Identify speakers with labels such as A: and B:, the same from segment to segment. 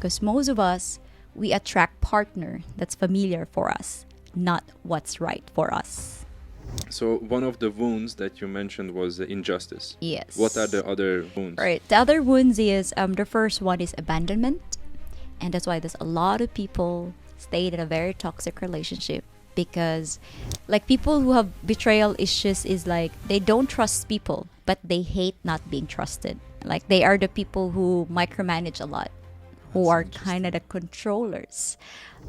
A: Because most of us, we attract partner that's familiar for us, not what's right for us.
B: So one of the wounds that you mentioned was injustice.
A: Yes.
B: What are the other wounds?
A: Right. The other wounds is, the first one is abandonment. And that's why there's a lot of people stayed in a very toxic relationship, because like people who have betrayal issues is like they don't trust people, but they hate not being trusted. Like they are the people who micromanage a lot, who are kind of the controllers.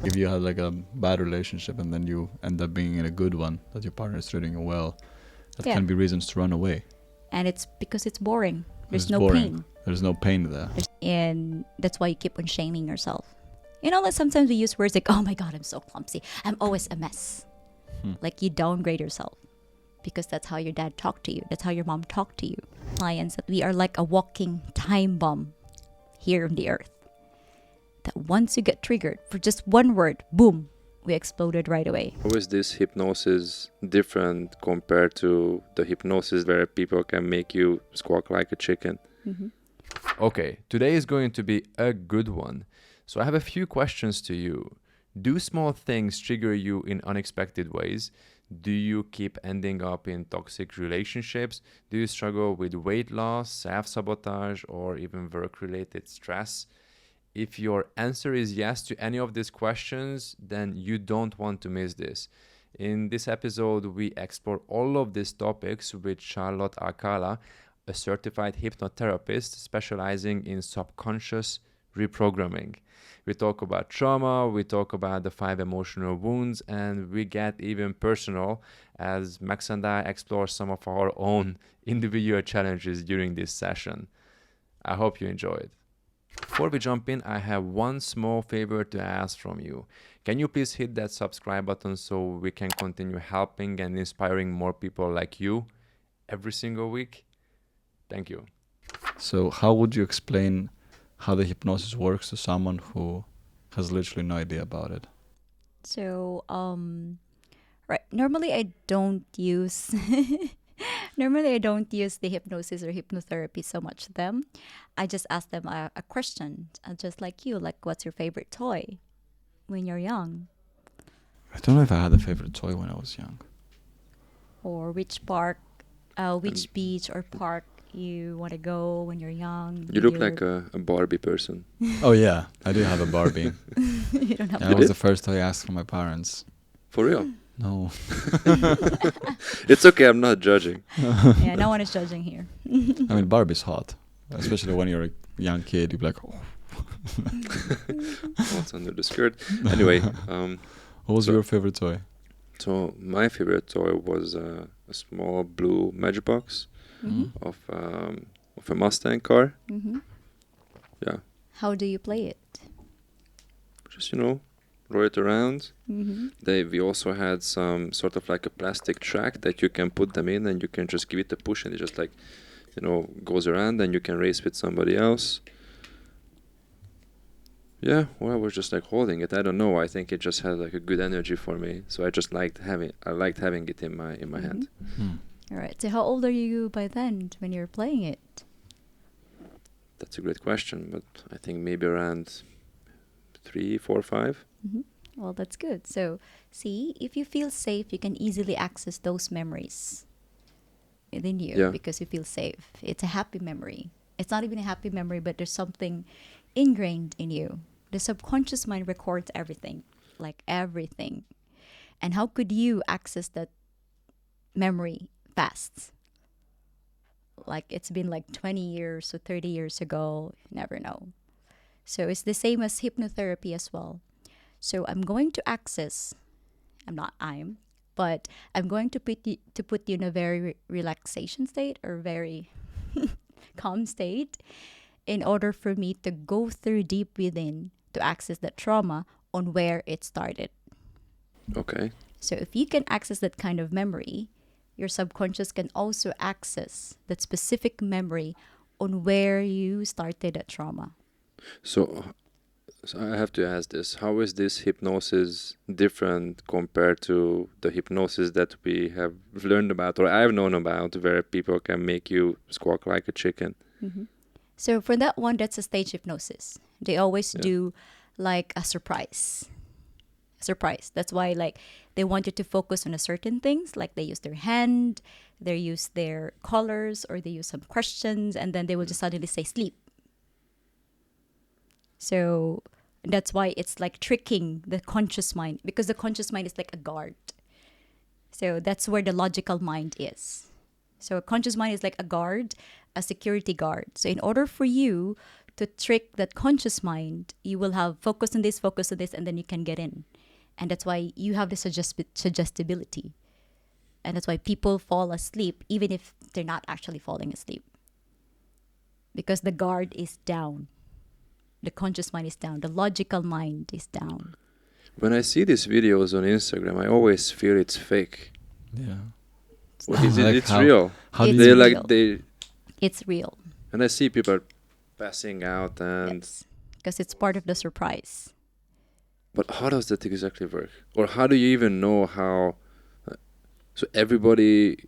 C: If you have like a bad relationship and then you end up being in a good one, that your partner is treating you well, that can be reasons to run away.
A: And it's because it's boring. There's
C: It's
A: no
C: boring.
A: pain.
C: There's no pain there.
A: And that's why you keep on shaming yourself. You know, like sometimes we use words like, oh my God, I'm so clumsy. I'm always a mess. Like you downgrade yourself because that's how your dad talked to you. That's how your mom talked to you. Clients, that we are like a walking time bomb here on the earth. That once you get triggered for just one word, boom, we exploded right away.
B: How is this hypnosis different compared to the hypnosis where people can make you squawk like a chicken?
D: Okay, today is going to be a good one. So I have a few questions to you. Do small things trigger you in unexpected ways? Do you keep ending up in toxic relationships? Do you struggle with weight loss, self-sabotage, or even work-related stress? If your answer is yes to any of these questions, then you don't want to miss this. In this episode, we explore all of these topics with Charlotte Alcala, a certified hypnotherapist specializing in subconscious reprogramming. We talk about trauma, we talk about the 5 emotional wounds, and we get even personal as Max and I explore some of our own individual challenges during this session. I hope you enjoy it. Before we jump in, I have one small favor to ask from you. Can you please hit that subscribe button so we can continue helping and inspiring more people like you every single week? Thank you.
C: So how would you explain how the hypnosis works to someone who has literally no idea about it?
A: So, right. Normally I don't use the hypnosis or hypnotherapy so much to them. I just ask them a question, just like you, like what's your favorite toy when you're young?
C: I don't know if I had a favorite toy when I was young.
A: Or which beach or park you want to go when you're young?
B: You look like a Barbie person.
C: Oh yeah, I do have a Barbie.
A: You don't have
C: And that was the first toy I asked from my parents.
B: For real?
C: No.
B: It's okay, I'm not judging.
A: Yeah, no one is judging here.
C: I mean, Barbie's hot. Especially when you're a young kid, you'd be like, oh.
B: What's under the skirt? Anyway.
C: What was your favorite toy?
B: So my favorite toy was a small blue matchbox of a Mustang car. Yeah.
A: How do you play it?
B: Just, roll it around. We also had some sort of like a plastic track that you can put them in and you can just give it a push and it just like, goes around and you can race with somebody else. Yeah, well, I was just like holding it. I don't know. I think it just had like a good energy for me. So I just liked having it in my hand.
A: All right. So how old are you by then when you're playing it?
B: That's a great question, but I think maybe around 3, 4, 5.
A: Well, that's good. So, see, if you feel safe, you can easily access those memories within you because you feel safe. It's a happy memory. It's not even a happy memory, but there's something ingrained in you. The subconscious mind records everything, like everything. And how could you access that memory fast? Like it's been like 20 years or 30 years ago. You never know. So it's the same as hypnotherapy as well. So I'm going to put you in a very relaxation state or very calm state in order for me to go through deep within to access that trauma on where it started.
B: Okay.
A: So if you can access that kind of memory, your subconscious can also access that specific memory on where you started that trauma.
B: So I have to ask this. How is this hypnosis different compared to the hypnosis that we have learned about or I've known about where people can make you squawk like a chicken?
A: So for that one, that's a stage hypnosis. They always
B: Yeah.
A: do like a surprise. Surprise. That's why like they want you to focus on a certain things, like they use their hand, they use their colors, or they use some questions, and then they will just suddenly say sleep. So that's why it's like tricking the conscious mind, because the conscious mind is like a guard. So that's where the logical mind is. So a conscious mind is like a guard, a security guard. So in order for you to trick that conscious mind, you will have focus on this, and then you can get in. And that's why you have the suggestibility. And that's why people fall asleep even if they're not actually falling asleep. Because the guard is down. The conscious mind is down. The logical mind is down.
B: When I see these videos on Instagram, I always feel it's fake.
C: Yeah.
B: What is it?
C: Like
B: It's
C: how-
B: real.
C: How do
A: It's
B: They
C: you
A: real.
B: like they,
A: It's real.
B: and I see people passing out and.
A: Yes. Because it's part of the surprise.
B: But how does that exactly work? Or how do you even know how? So everybody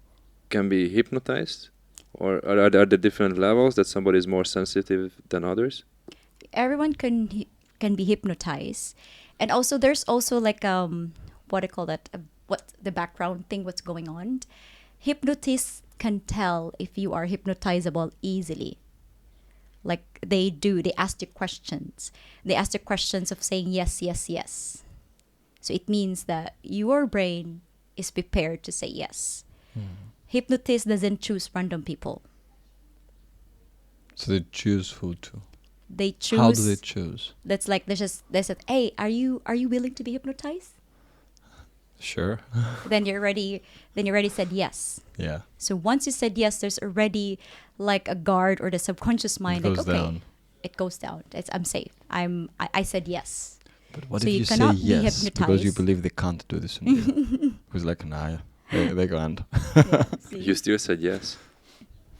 B: can be hypnotized, or are there different levels that somebody is more sensitive than others?
A: Everyone can be hypnotized, and also there's also like what I call that, what the background thing, what's going on. Hypnotists can tell if you are hypnotizable easily. Like they ask you questions. They ask you questions of saying yes, yes, yes. So it means that your brain is prepared to say yes. Hypnotist doesn't choose random people.
C: So they choose who to.
A: They choose.
C: How do they choose?
A: That's like they said, hey, are you willing to be hypnotized?
C: Sure.
A: Then you already said yes.
C: Yeah.
A: So once you said yes, there's already like a guard or the subconscious mind,
C: It
A: like
C: goes
A: okay,
C: down.
A: it goes down. I'm safe. I said yes.
C: But what
A: So
C: if
A: you
C: you say
A: cannot be
C: yes because you
A: hypnotized.
C: believe they can't do this on you? Who's like, nah, they can't.
B: You still said yes.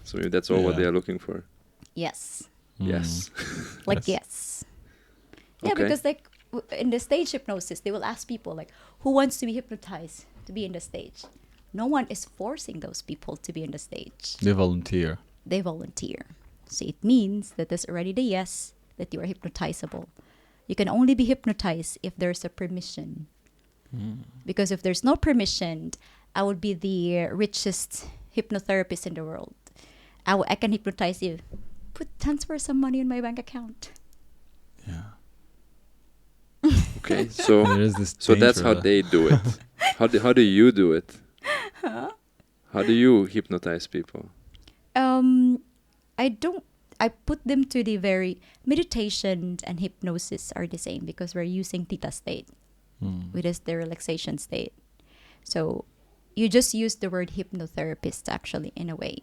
B: So maybe that's all what
C: Yeah.
B: they are looking for.
A: Yes.
B: Yes.
A: Like
C: Yes.
A: yes. Yeah,
B: Okay.
A: because like in the stage hypnosis, they will ask people like, who wants to be hypnotized to be in the stage? No one is forcing those people to be in the stage.
C: They volunteer.
A: They volunteer. So it means that there's already the yes, that you are hypnotizable. You can only be hypnotized if there's a permission. Because if there's no permission, I would be the richest hypnotherapist in the world. I can hypnotize you. Transfer some money in my bank account.
C: Yeah.
B: Okay. So
C: There is this
B: so that's
C: danger
B: how
C: that-
B: they do it. How do you do it? How do you hypnotize people?
A: I put them to the very meditation and hypnosis are the same because we're using theta state, which is the relaxation state. So you just use the word hypnotherapist actually in a way.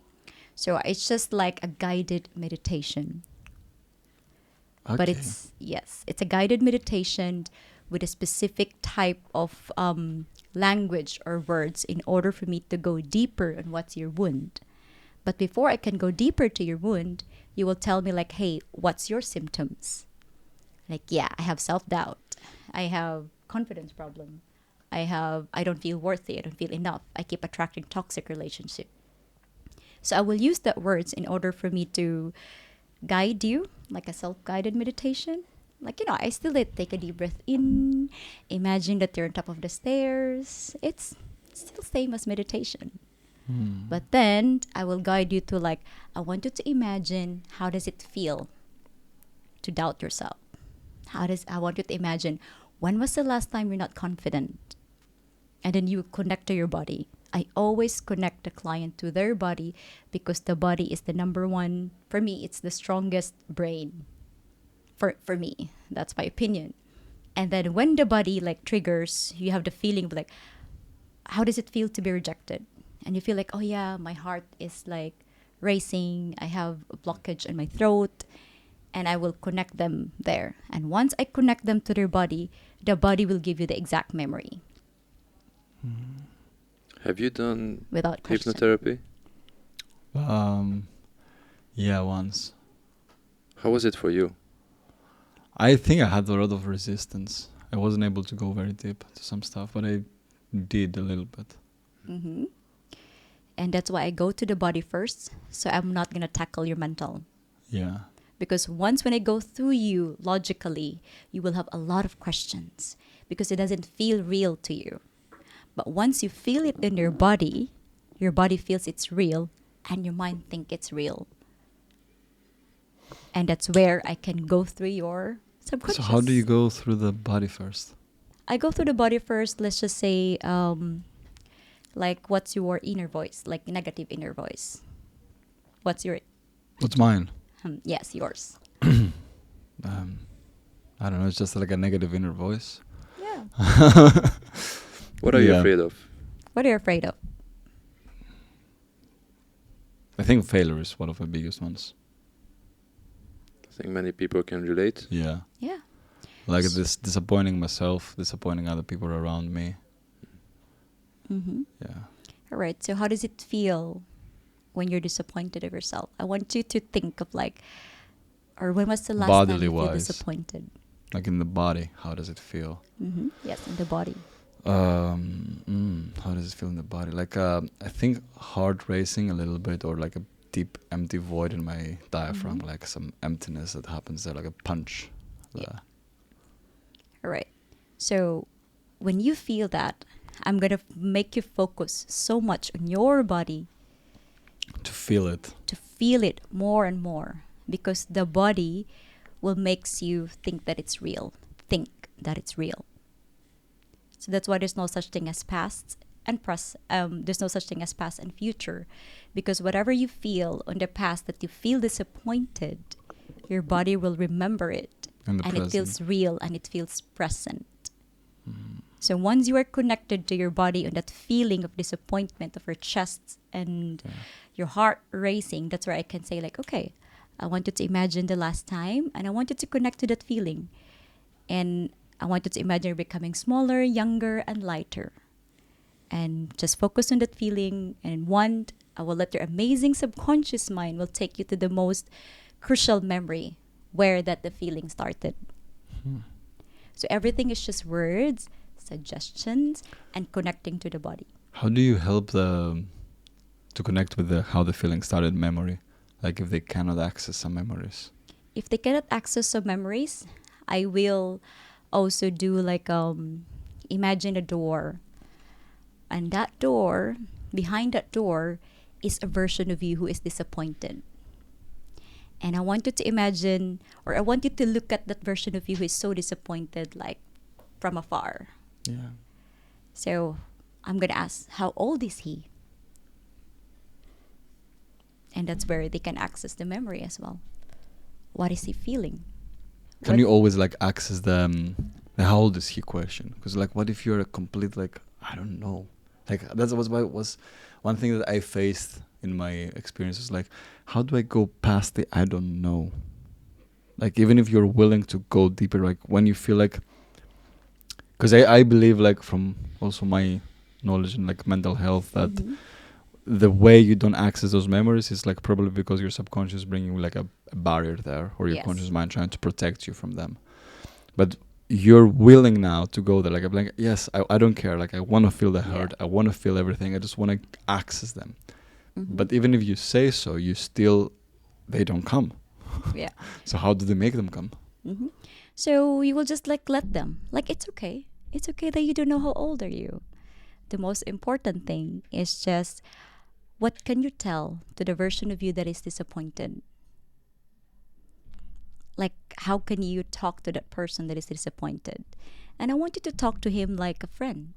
A: So it's just like a guided meditation. But
C: Okay.
A: it's a guided meditation with a specific type of language or words in order for me to go deeper on what's your wound. But before I can go deeper to your wound, you will tell me like, hey, what's your symptoms? Like, yeah, I have self-doubt. I have confidence problem. I don't feel worthy. I don't feel enough. I keep attracting toxic relationship. So I will use that words in order for me to guide you, like a self-guided meditation. Like, I still take a deep breath in, imagine that you're on top of the stairs. It's still same as meditation. But then I will guide you to like, I want you to imagine how does it feel to doubt yourself. I want you to imagine when was the last time you're not confident? And then you connect to your body. I always connect the client to their body because the body is the number one. For me, it's the strongest brain. For me, that's my opinion. And then when the body like triggers, you have the feeling of like, how does it feel to be rejected? And you feel like, oh yeah, my heart is like racing. I have a blockage in my throat. And I will connect them there. And once I connect them to their body, the body will give you the exact memory.
B: Have you done
A: Without question.
B: hypnotherapy?
C: Yeah, once.
B: How was it for you?
C: I think I had a lot of resistance. I wasn't able to go very deep to some stuff, but I did a little bit.
A: Mm-hmm. And that's why I go to the body first. So I'm not going to tackle your mental.
C: Yeah.
A: Because once when I go through you logically, you will have a lot of questions because it doesn't feel real to you. But once you feel it in your body feels it's real and your mind think it's real. And that's where I can go through your subconscious.
C: So how do you go through the body first?
A: I go through the body first. Let's just say, like, what's your inner voice? Like, negative inner voice. What's
C: mine?
A: Yes, yours.
C: I don't know. It's just like a negative inner voice.
A: Yeah.
B: What are you afraid of?
A: What are you afraid of?
C: I think failure is one of the biggest ones.
B: I think many people can relate.
C: Yeah.
A: Yeah.
C: Like this disappointing myself, disappointing other people around me.
A: Mm-hmm.
C: Yeah.
A: All right. So how does it feel when you're disappointed of yourself? I want you to think of like, or when was the last time you feel disappointed?
C: Like in the body, how does it feel?
A: Mm-hmm. Yes, in the body.
C: How does it feel in the body? Like I think heart racing a little bit, or like a deep empty void in my diaphragm, like some emptiness that happens there, like a punch.
A: Yeah. All right. So when you feel that, I'm going to make you focus so much on your body.
C: To feel it.
A: To feel it more and more. Because the body will makes you think that it's real. Think that it's real. So that's why there's no such thing as past and there's no such thing as past and future. Because whatever you feel on the past that you feel disappointed, your body will remember it. And it feels real and it feels present. So once you are connected to your body on that feeling of disappointment of your chest and your heart racing, that's where I can say like, okay, I want you to imagine the last time and I want you to connect to that feeling. And I want you to imagine you're becoming smaller, younger, and lighter. And just focus on that feeling. And I will let your amazing subconscious mind will take you to the most crucial memory where the feeling started. So everything is just words, suggestions, and connecting to the body.
C: How do you help to connect with how the feeling started memory? Like if they cannot access some memories?
A: If they cannot access some memories, I will also do like imagine a door. And that door, behind that door, is a version of you who is disappointed. And I want you to imagine, or I want you to look at that version of you who is so disappointed, like from afar.
C: Yeah.
A: So I'm going to ask, how old is he? And that's where they can access the memory as well. What is he feeling?
C: Can you always like access the how old is he question? Because like, what if you're a complete like, I don't know. Like that was one thing that I faced in my experiences. Like, how do I go past the I don't know? Like even if you're willing to go deeper, like when you feel like, because I believe like from also my knowledge in like mental health that the way you don't access those memories is like probably because your subconscious is bringing like a barrier there, or your conscious mind trying to protect you from them. But you're willing now to go there. Like I'm like, yes, I don't care. Like I want to feel the hurt. I want to feel everything. I just want to access them. But even if you say so, they don't come.
A: Yeah.
C: So how do they make them come?
A: So you will just like let them. Like it's okay. It's okay that you don't know how old are you. The most important thing is just what can you tell to the version of you that is disappointed? Like how can you talk to that person that is disappointed? And I want you to talk to him like a friend.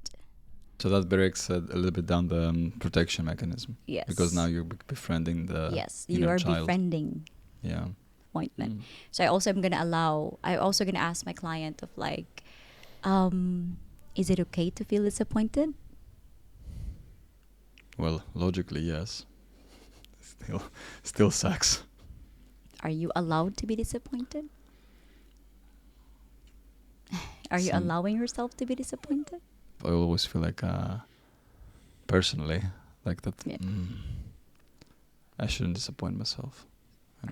C: So that breaks a little bit down the protection mechanism.
A: Yes.
C: Because now you're befriending the inner child.
A: Befriending.
C: Yeah.
A: Disappointment. So I also gonna ask my client of like, is it okay to feel disappointed?
C: Well, logically, yes. Still sucks.
A: Are you allowed to be disappointed? Are you allowing yourself to be disappointed?
C: I always feel like, personally, like that. I shouldn't disappoint myself.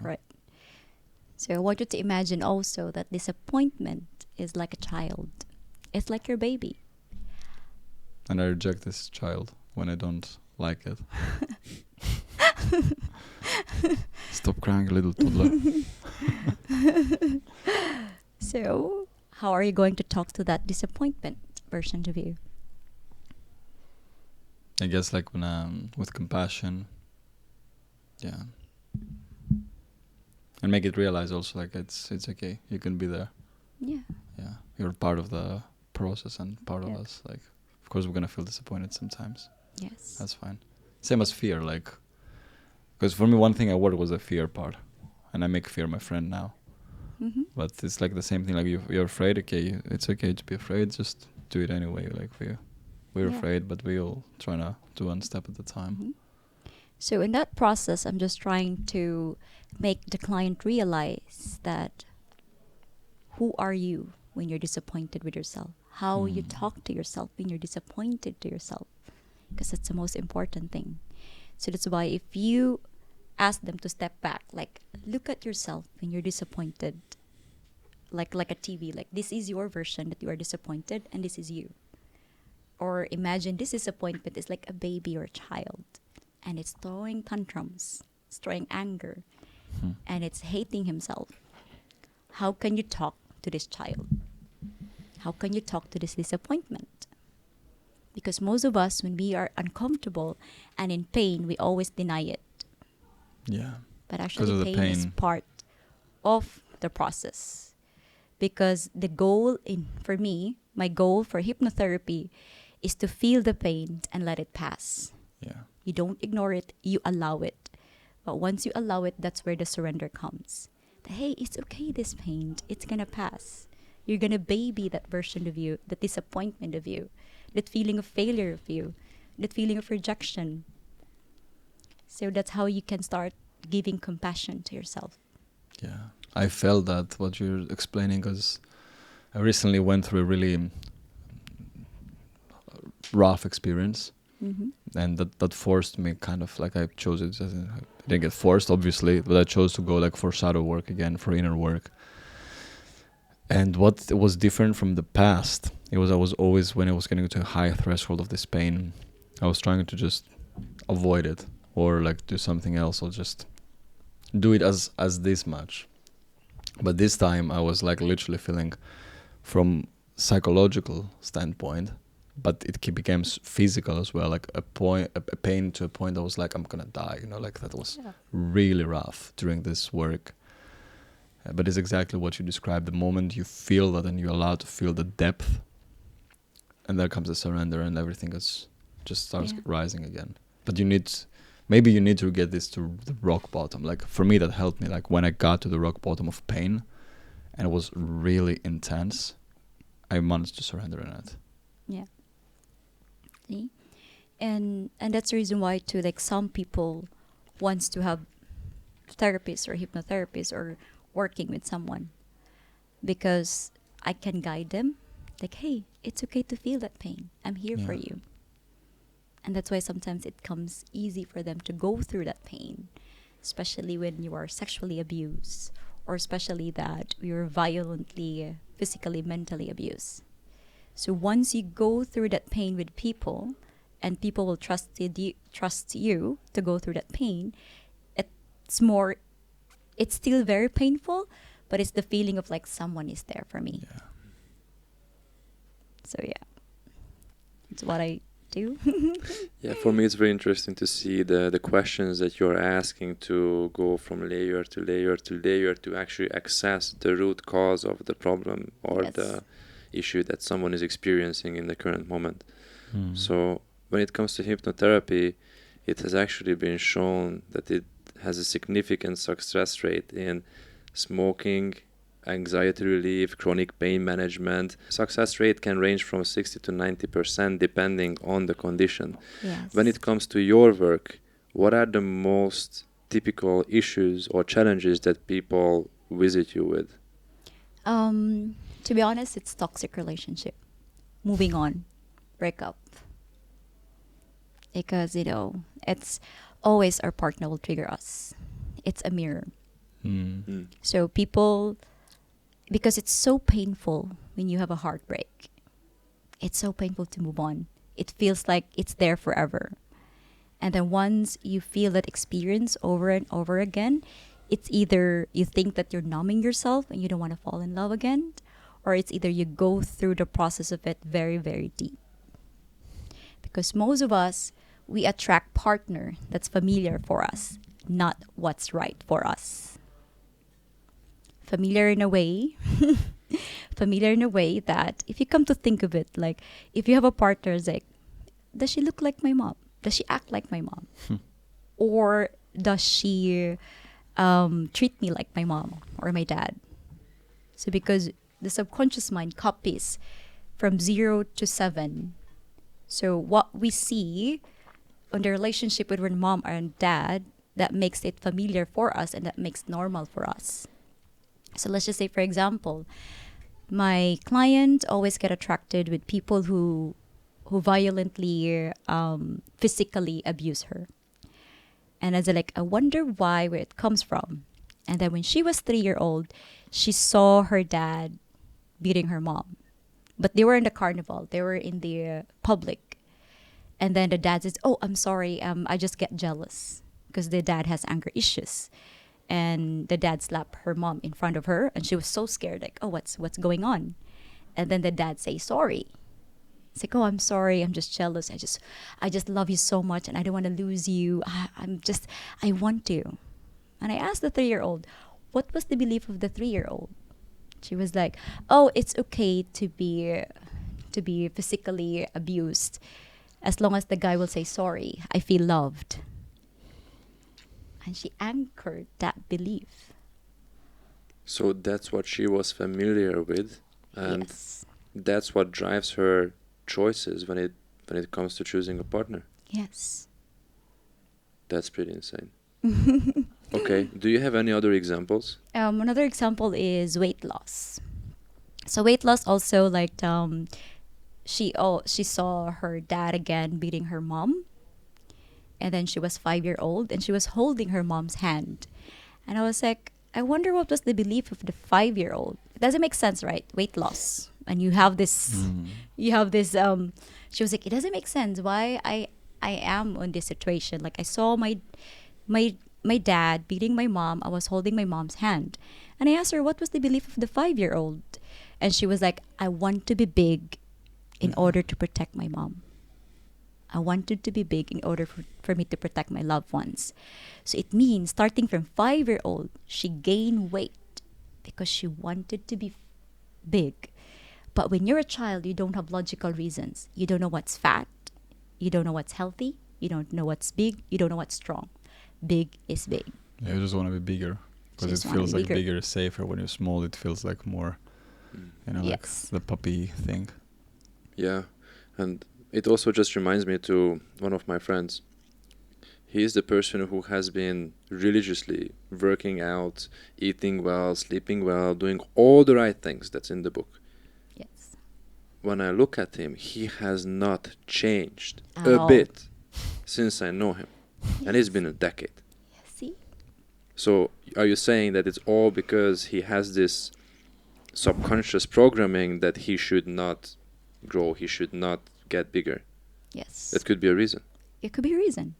A: Right. So I want you to imagine also that disappointment is like a child. It's like your baby.
C: And I reject this child when I don't like it. Stop crying, little toddler.
A: So, how are you going to talk to that disappointment version of you?
C: I guess like when with compassion, yeah, and make it realize also like it's okay. You can be there.
A: Yeah.
C: Yeah, you're part of the process and part of
A: Yep.
C: us. Like, of course, we're gonna feel disappointed sometimes.
A: Yes.
C: That's fine. Same as fear, like, because for me, one thing I worked was the fear part, and I make fear my friend now.
A: Mm-hmm.
C: But it's like the same thing. Like you're afraid. Okay, it's okay to be afraid. Just do it anyway. Like we're
A: Yeah.
C: afraid, but we all trying to do one step at a time.
A: Mhm. So in that process, I'm just trying to make the client realize that who are you when you're disappointed with yourself? How you talk to yourself when you're disappointed to yourself, because that's the most important thing. So that's why if you ask them to step back, like look at yourself when you're disappointed, like a TV, like this is your version that you are disappointed, and this is you. Or imagine this disappointment is like a baby or a child, and it's throwing tantrums, it's throwing anger, and it's hating himself. How can you talk to this child? How can you talk to this disappointment? Because most of us, when we are uncomfortable and in pain, we always deny it.
C: Yeah.
A: But
C: 'Cause
A: actually,
C: of the
A: pain is
C: pain.
A: part of the process. Because the goal for me, my goal for hypnotherapy is to feel the pain and let it pass.
C: Yeah.
A: You don't ignore it, you allow it. But once you allow it, that's where the surrender comes. Hey, it's okay, this pain, it's gonna pass. You're gonna baby that version of you, that disappointment of you, that feeling of failure of you, that feeling of rejection. So that's how you can start giving compassion to yourself.
C: Yeah. I felt that what you're explaining, because I recently went through a really rough experience,
A: Mm-hmm.
C: and that forced me kind of like I chose it. I didn't get forced, obviously, but I chose to go like for shadow work again, for inner work. And what was different from the past, I was always, when I was getting to a high threshold of this pain, I was trying to just avoid it or like do something else or just do it as this much. But this time I was like literally feeling from psychological standpoint, but it became physical as well, like a pain to a point that was like I'm gonna die, like that was really rough during this work. But it's exactly what you described. The moment you feel that and you're allowed to feel the depth, and there comes the surrender and everything just starts rising again. But maybe you need to get this to the rock bottom. Like for me, that helped me. Like when I got to the rock bottom of pain and it was really intense, I managed to surrender in it.
A: Yeah. See? And that's the reason why too, like some people wants to have therapists or hypnotherapists or working with someone, because I can guide them, like, hey, it's okay to feel that pain, I'm here for you. And that's why sometimes it comes easy for them to go through that pain, especially when you are sexually abused, or especially that you're violently, physically, mentally abused. So once you go through that pain with people, and people will trust you to go through that pain, it's still very painful, but it's the feeling of like someone is there for me.
C: Yeah.
A: So yeah, it's what I do.
B: Yeah, for me it's very interesting to see the questions that you're asking, to go from layer to layer to layer to actually access the root cause of the problem or the issue that someone is experiencing in the current moment. So when it comes to hypnotherapy, it has actually been shown that it has a significant success rate in smoking, anxiety relief, chronic pain management. Success rate can range from 60 to 90% depending on the condition.
A: Yes.
B: When it comes to your work, what are the most typical issues or challenges that people visit you with?
A: To be honest, it's toxic relationship. Moving on, break up. Because, it's always our partner will trigger us. It's a mirror. So people, because it's so painful when you have a heartbreak, it's so painful to move on. It feels like it's there forever. And then once you feel that experience over and over again, it's either you think that you're numbing yourself and you don't want to fall in love again, or it's either you go through the process of it very, very deep. Because most of us, we attract partner that's familiar for us, not what's right for us. Familiar in a way, familiar in a way that if you come to think of it, like if you have a partner, it's like, does she look like my mom? Does she act like my mom? Or does she treat me like my mom or my dad? So because the subconscious mind copies from 0 to 7. So what we see on the relationship with our mom and dad, that makes it familiar for us and that makes normal for us. So let's just say, for example, my client always get attracted with people who violently, physically abuse her. And I was like, I wonder where it comes from. And then when she was 3-year-old, she saw her dad beating her mom. But they were in the carnival. They were in the public. And then the dad says, oh, I'm sorry. I just get jealous because the dad has anger issues. And the dad slapped her mom in front of her. And she was so scared, like, oh, what's going on? And then the dad say sorry. It's like, oh, I'm sorry. I'm just jealous. I just love you so much. And I don't want to lose you. I want to. And I asked the 3-year-old, what was the belief of the 3-year-old? She was like, oh, it's okay to be physically abused as long as the guy will say sorry. I feel loved. And she anchored that belief.
B: So that's what she was familiar with, and
A: Yes.
B: that's what drives her choices when it comes to choosing a partner.
A: Yes.
B: That's pretty insane. Okay, do you have any other examples?
A: Another example is weight loss. So weight loss also, like, she saw her dad again beating her mom. And then she was 5-year-old and she was holding her mom's hand. And I was like, I wonder what was the belief of the 5-year-old. It doesn't make sense, right? Weight loss. And you have this, she was like, it doesn't make sense why I am in this situation. Like I saw my dad beating my mom. I was holding my mom's hand. And I asked her, what was the belief of the 5-year-old? And she was like, I want to be big in order to protect my mom. I wanted to be big in order for me to protect my loved ones. So it means starting from 5-year-old, she gained weight because she wanted to be big. But when you're a child, you don't have logical reasons. You don't know what's fat. You don't know what's healthy. You don't know what's big. You don't know what's strong. Big is big.
C: Yeah, you just want to be bigger because
A: Just
C: it
A: wanna
C: feels
A: be
C: like
A: bigger.
C: bigger, safer. When you're small, it feels like more, like
A: Yes.
C: the puppy thing.
B: Yeah, and it also just reminds me to one of my friends. He is the person who has been religiously working out, eating well, sleeping well, doing all the right things that's in the book.
A: Yes.
B: When I look at him, he has not changed
A: At
B: a
A: all.
B: bit since I know him. And it's been a decade.
A: See?
B: So are you saying that it's all because he has this subconscious programming that he should not grow, he should not get bigger?
A: Yes.
B: That could be a reason.
A: It could be a reason.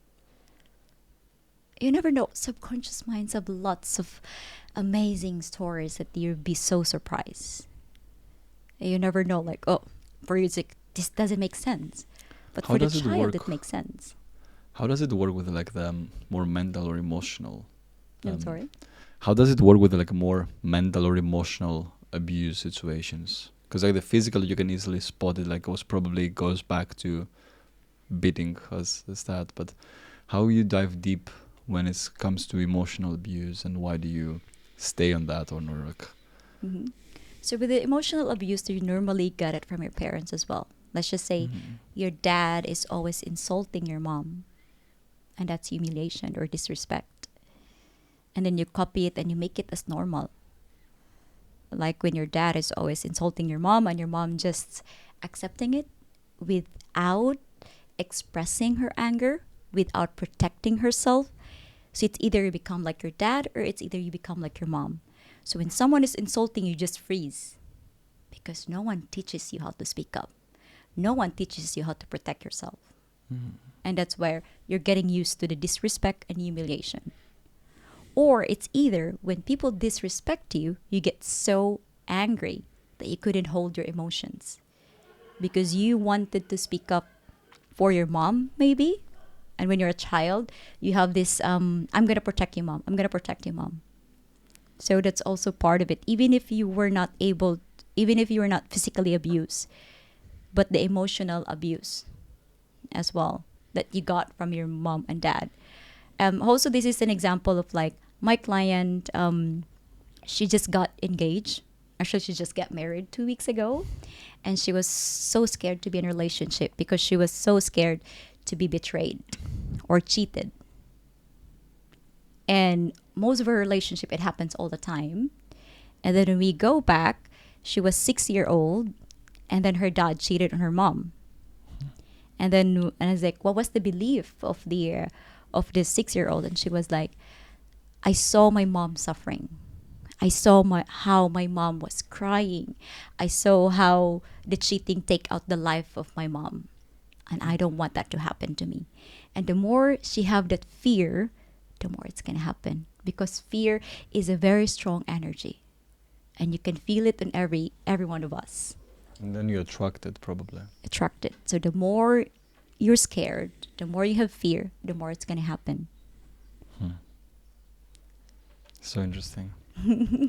A: You never know. Subconscious minds have lots of amazing stories that you'd be so surprised. You never know, like, oh, for you it's like, this doesn't make sense. But
C: How
A: for the
C: does it
A: child,
C: work?
A: it makes sense.
C: How does it work with like the more mental or emotional?
A: I'm sorry?
C: How does it work with like more mental or emotional abuse situations? Because like the physical, you can easily spot it. Like it probably goes back to beating as that. But how you dive deep when it comes to emotional abuse, and why do you stay on that or not? Like,
A: Mm-hmm. So with the emotional abuse, you normally get it from your parents as well. Let's just say your dad is always insulting your mom, and that's humiliation or disrespect. And then you copy it and you make it as normal. Like when your dad is always insulting your mom and your mom just accepting it without expressing her anger, without protecting herself. So it's either you become like your dad or it's either you become like your mom. So when someone is insulting you, just freeze. Because no one teaches you how to speak up. No one teaches you how to protect yourself. And that's where you're getting used to the disrespect and humiliation. Or it's either when people disrespect you, you get so angry that you couldn't hold your emotions because you wanted to speak up for your mom, maybe. And when you're a child, you have this, I'm going to protect you, mom. I'm going to protect you, mom. So that's also part of it. Even if you were not physically abused, but the emotional abuse as well that you got from your mom and dad. Also, this is an example of like my client, she just got engaged. Actually, she just got married 2 weeks ago. And she was so scared to be in a relationship because she was so scared to be betrayed or cheated. And most of her relationship, it happens all the time. And then when we go back, she was 6 years old, and then her dad cheated on her mom. And I was like, what was the belief of this 6 year old? And she was like, I saw my mom suffering. I saw how my mom was crying. I saw how the cheating take out the life of my mom. And I don't want that to happen to me. And the more she have that fear, the more it's going to happen. Because fear is a very strong energy. And you can feel it in every one of us.
C: And then you attract it, probably.
A: Attracted. So the more you're scared, the more you have fear, the more it's going to happen.
C: So interesting.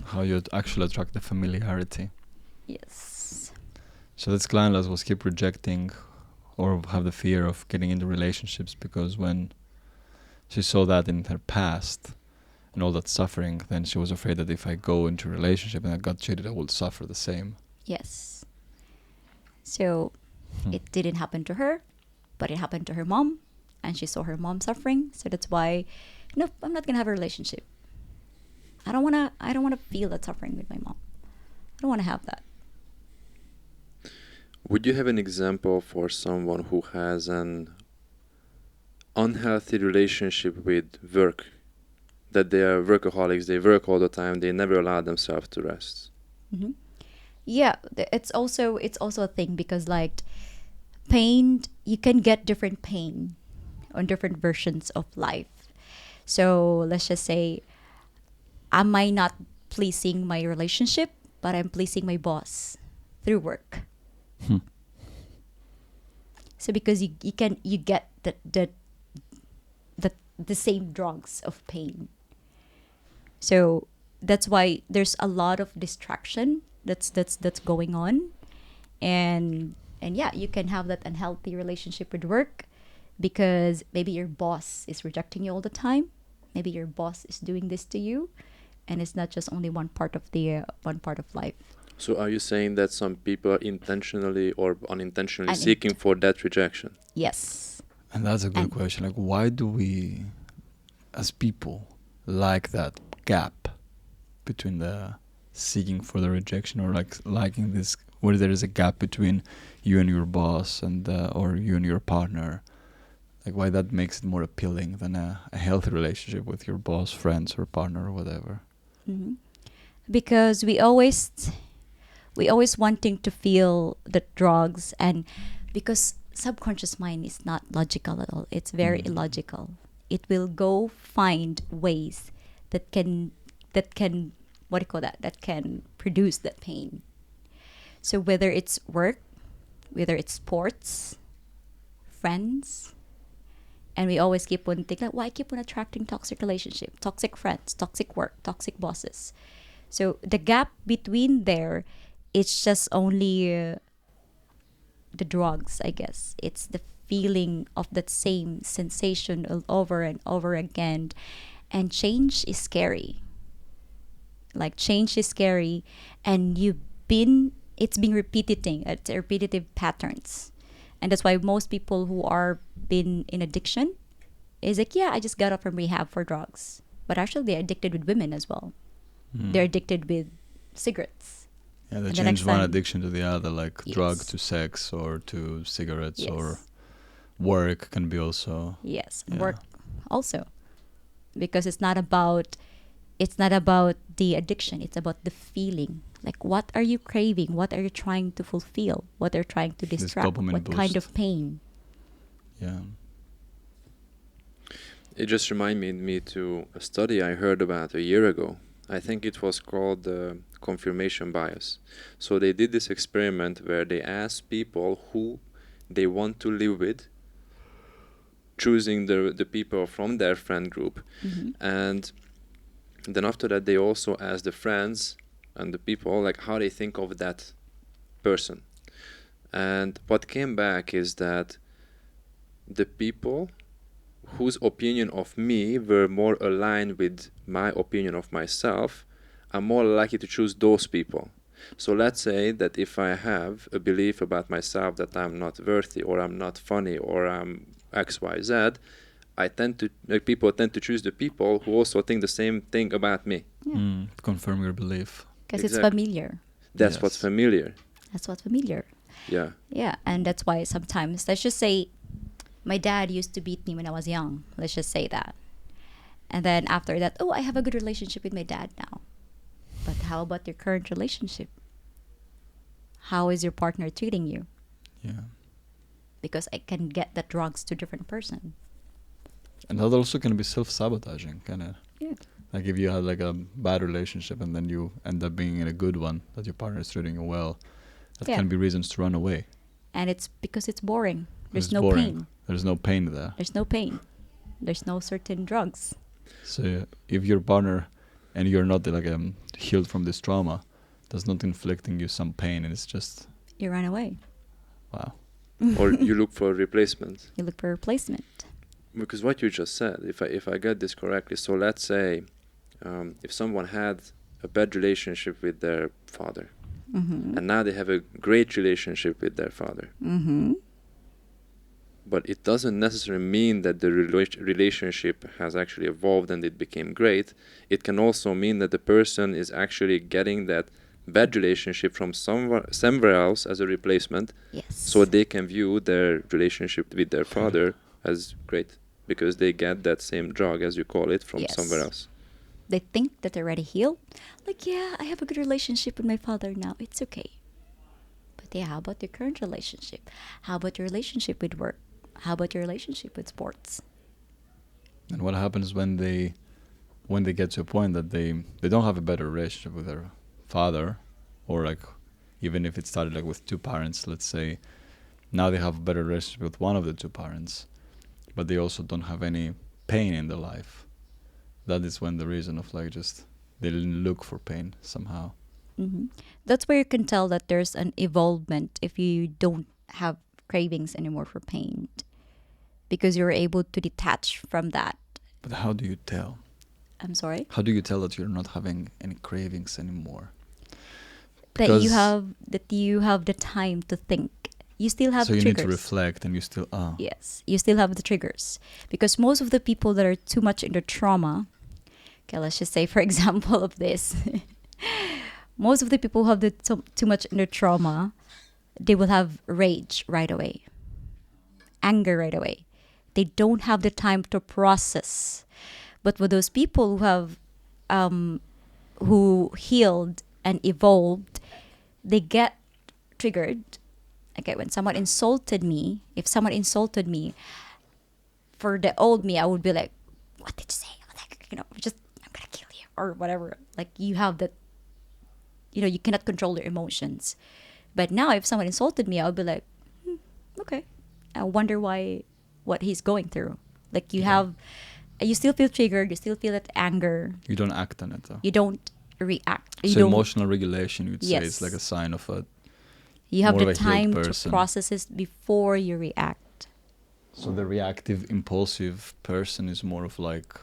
C: How you actually attract the familiarity.
A: Yes.
C: So this client was keep rejecting or have the fear of getting into relationships because when she saw that in her past and all that suffering, then she was afraid that if I go into a relationship and I got cheated, I will suffer the same.
A: Yes. So it didn't happen to her, but it happened to her mom, and she saw her mom suffering. So that's why, no, I'm not gonna have a relationship. I don't wanna feel that suffering with my mom. I don't wanna have that.
B: Would you have an example for someone who has an unhealthy relationship with work? That they are workaholics, they work all the time, they never allow themselves to rest.
A: Mm-hmm. Yeah, it's also a thing because like pain, you can get different pain on different versions of life. So let's just say, am I not pleasing my relationship, but I'm pleasing my boss through work? So because you get the same drugs of pain. So that's why there's a lot of distraction that's going on, and yeah, you can have that unhealthy relationship with work because maybe your boss is rejecting you all the time. Maybe your boss is doing this to you, and it's not just only one part of life.
B: So are you saying that some people are intentionally or unintentionally seeking for that rejection?
A: Yes.
C: And that's a good question. Like, why do we, as people, like that gap between the seeking for the rejection or like liking this, where there is a gap between you and your boss and or you and your partner? Like, why that makes it more appealing than a healthy relationship with your boss, friends, or partner, or whatever?
A: Mm-hmm. Because we always wanting to feel the drugs, and because subconscious mind is not logical at all. It's very illogical. It will go find ways that can what do you call that? That can produce that pain. So whether it's work, whether it's sports, friends, and we always keep on thinking, like, why keep on attracting toxic relationship, toxic friends, toxic work, toxic bosses? So the gap between there, it's just only the drugs, I guess. It's the feeling of that same sensation all over and over again. And change is scary. Like, change is scary, and it's being repeating. It's repetitive patterns. And that's why most people who are been in addiction is like, yeah, I just got off from rehab for drugs. But actually, they're addicted with women as well. They're addicted with cigarettes.
C: Yeah, they
A: And
C: change
A: the
C: one
A: time,
C: addiction to the other, like drug
A: Yes.
C: to sex or to cigarettes
A: Yes.
C: or work can be also.
A: Yes,
C: Yeah.
A: work also, because it's not about the addiction. It's about the feeling. Like, what are you craving? What are you trying to fulfill? What are you trying to
C: This
A: distract?
C: dopamine
A: What kind
C: boost.
A: of pain?
C: Yeah.
B: It just reminded me to a study I heard about a year ago. I think it was called the confirmation bias. So they did this experiment where they asked people who they want to live with, choosing the people from their friend group. And then after that, they also asked the friends and the people like how they think of that person. And what came back is that the people whose opinion of me were more aligned with my opinion of myself, I'm more likely to choose those people. So let's say that if I have a belief about myself that I'm not worthy or I'm not funny or I'm XYZ, people tend to choose the people who also think the same thing about me.
C: Confirm your belief.
A: Because it's familiar.
B: That's
C: Yes.
B: what's familiar.
A: That's what's familiar.
B: Yeah.
A: Yeah, and that's why sometimes, let's just say, my dad used to beat me when I was young. Let's just say that. And then after that, oh, I have a good relationship with my dad now. But how about your current relationship? How is your partner treating you?
C: Yeah.
A: Because I can get that drugs to a different person.
C: And that also can be self-sabotaging, kind of.
A: Yeah.
C: Like if you had like a bad relationship and then you end up being in a good one, that your partner is treating you well, that
A: Yeah.
C: can be reasons to run away.
A: And it's because it's boring. There's
C: It's
A: no
C: boring.
A: pain.
C: There's no pain there.
A: There's no pain. There's no certain drugs.
C: So if your partner and you're not like healed from this trauma, does not inflicting you some pain, and it's just
A: You run away.
C: wow.
B: Or you look for a replacement.
A: You look for a replacement.
B: Because what you just said, if I get this correctly, so let's say if someone had a bad relationship with their father, and now they have a great relationship with their father, but it doesn't necessarily mean that the relationship has actually evolved and it became great. It can also mean that the person is actually getting that bad relationship from somewhere else as a replacement,
A: Yes.
B: so they can view their relationship with their father as great, because they get that same drug, as you call it, from
A: Yes.
B: somewhere else.
A: They think that they're already healed. Like, yeah, I have a good relationship with my father now. It's okay. But yeah, how about your current relationship? How about your relationship with work? How about your relationship with sports?
C: And what happens when they get to a point that they don't have a better relationship with their father, or like even if it started like with two parents, let's say, now they have a better relationship with one of the two parents, but they also don't have any pain in their life. That is when the reason of like just they look for pain somehow.
A: That's where you can tell that there's an evolvement if you don't have cravings anymore for pain, because you're able to detach from that.
C: But how do you tell?
A: I'm sorry?
C: How do you tell that you're not having any cravings anymore?
A: That you
C: Because-
A: have the time to think. You still have
C: so
A: the
C: you
A: triggers.
C: need to reflect, and you still
A: Yes, you still have the triggers. Because most of the people that are too much into trauma, okay, let's just say, for example of this, most of the people who have the too much into trauma, they will have rage right away, anger right away. They don't have the time to process. But with those people who have, who healed and evolved, they get triggered. Okay, when someone insulted me, if someone insulted me, for the old me, I would be like, what did you say? Like, just, I'm gonna kill you, or whatever. Like, you have that, you cannot control your emotions. But now, if someone insulted me, I would be like, okay. I wonder what he's going through. Like, you still feel triggered, you still feel that anger.
C: you don't act on it though.
A: You don't react. You
C: So
A: don't,
C: emotional regulation, you'd say,
A: Yes.
C: is like a sign of a.
A: you have
C: more
A: the
C: of a healed
A: time to
C: person.
A: process it before you react.
C: So the reactive, impulsive person is more of like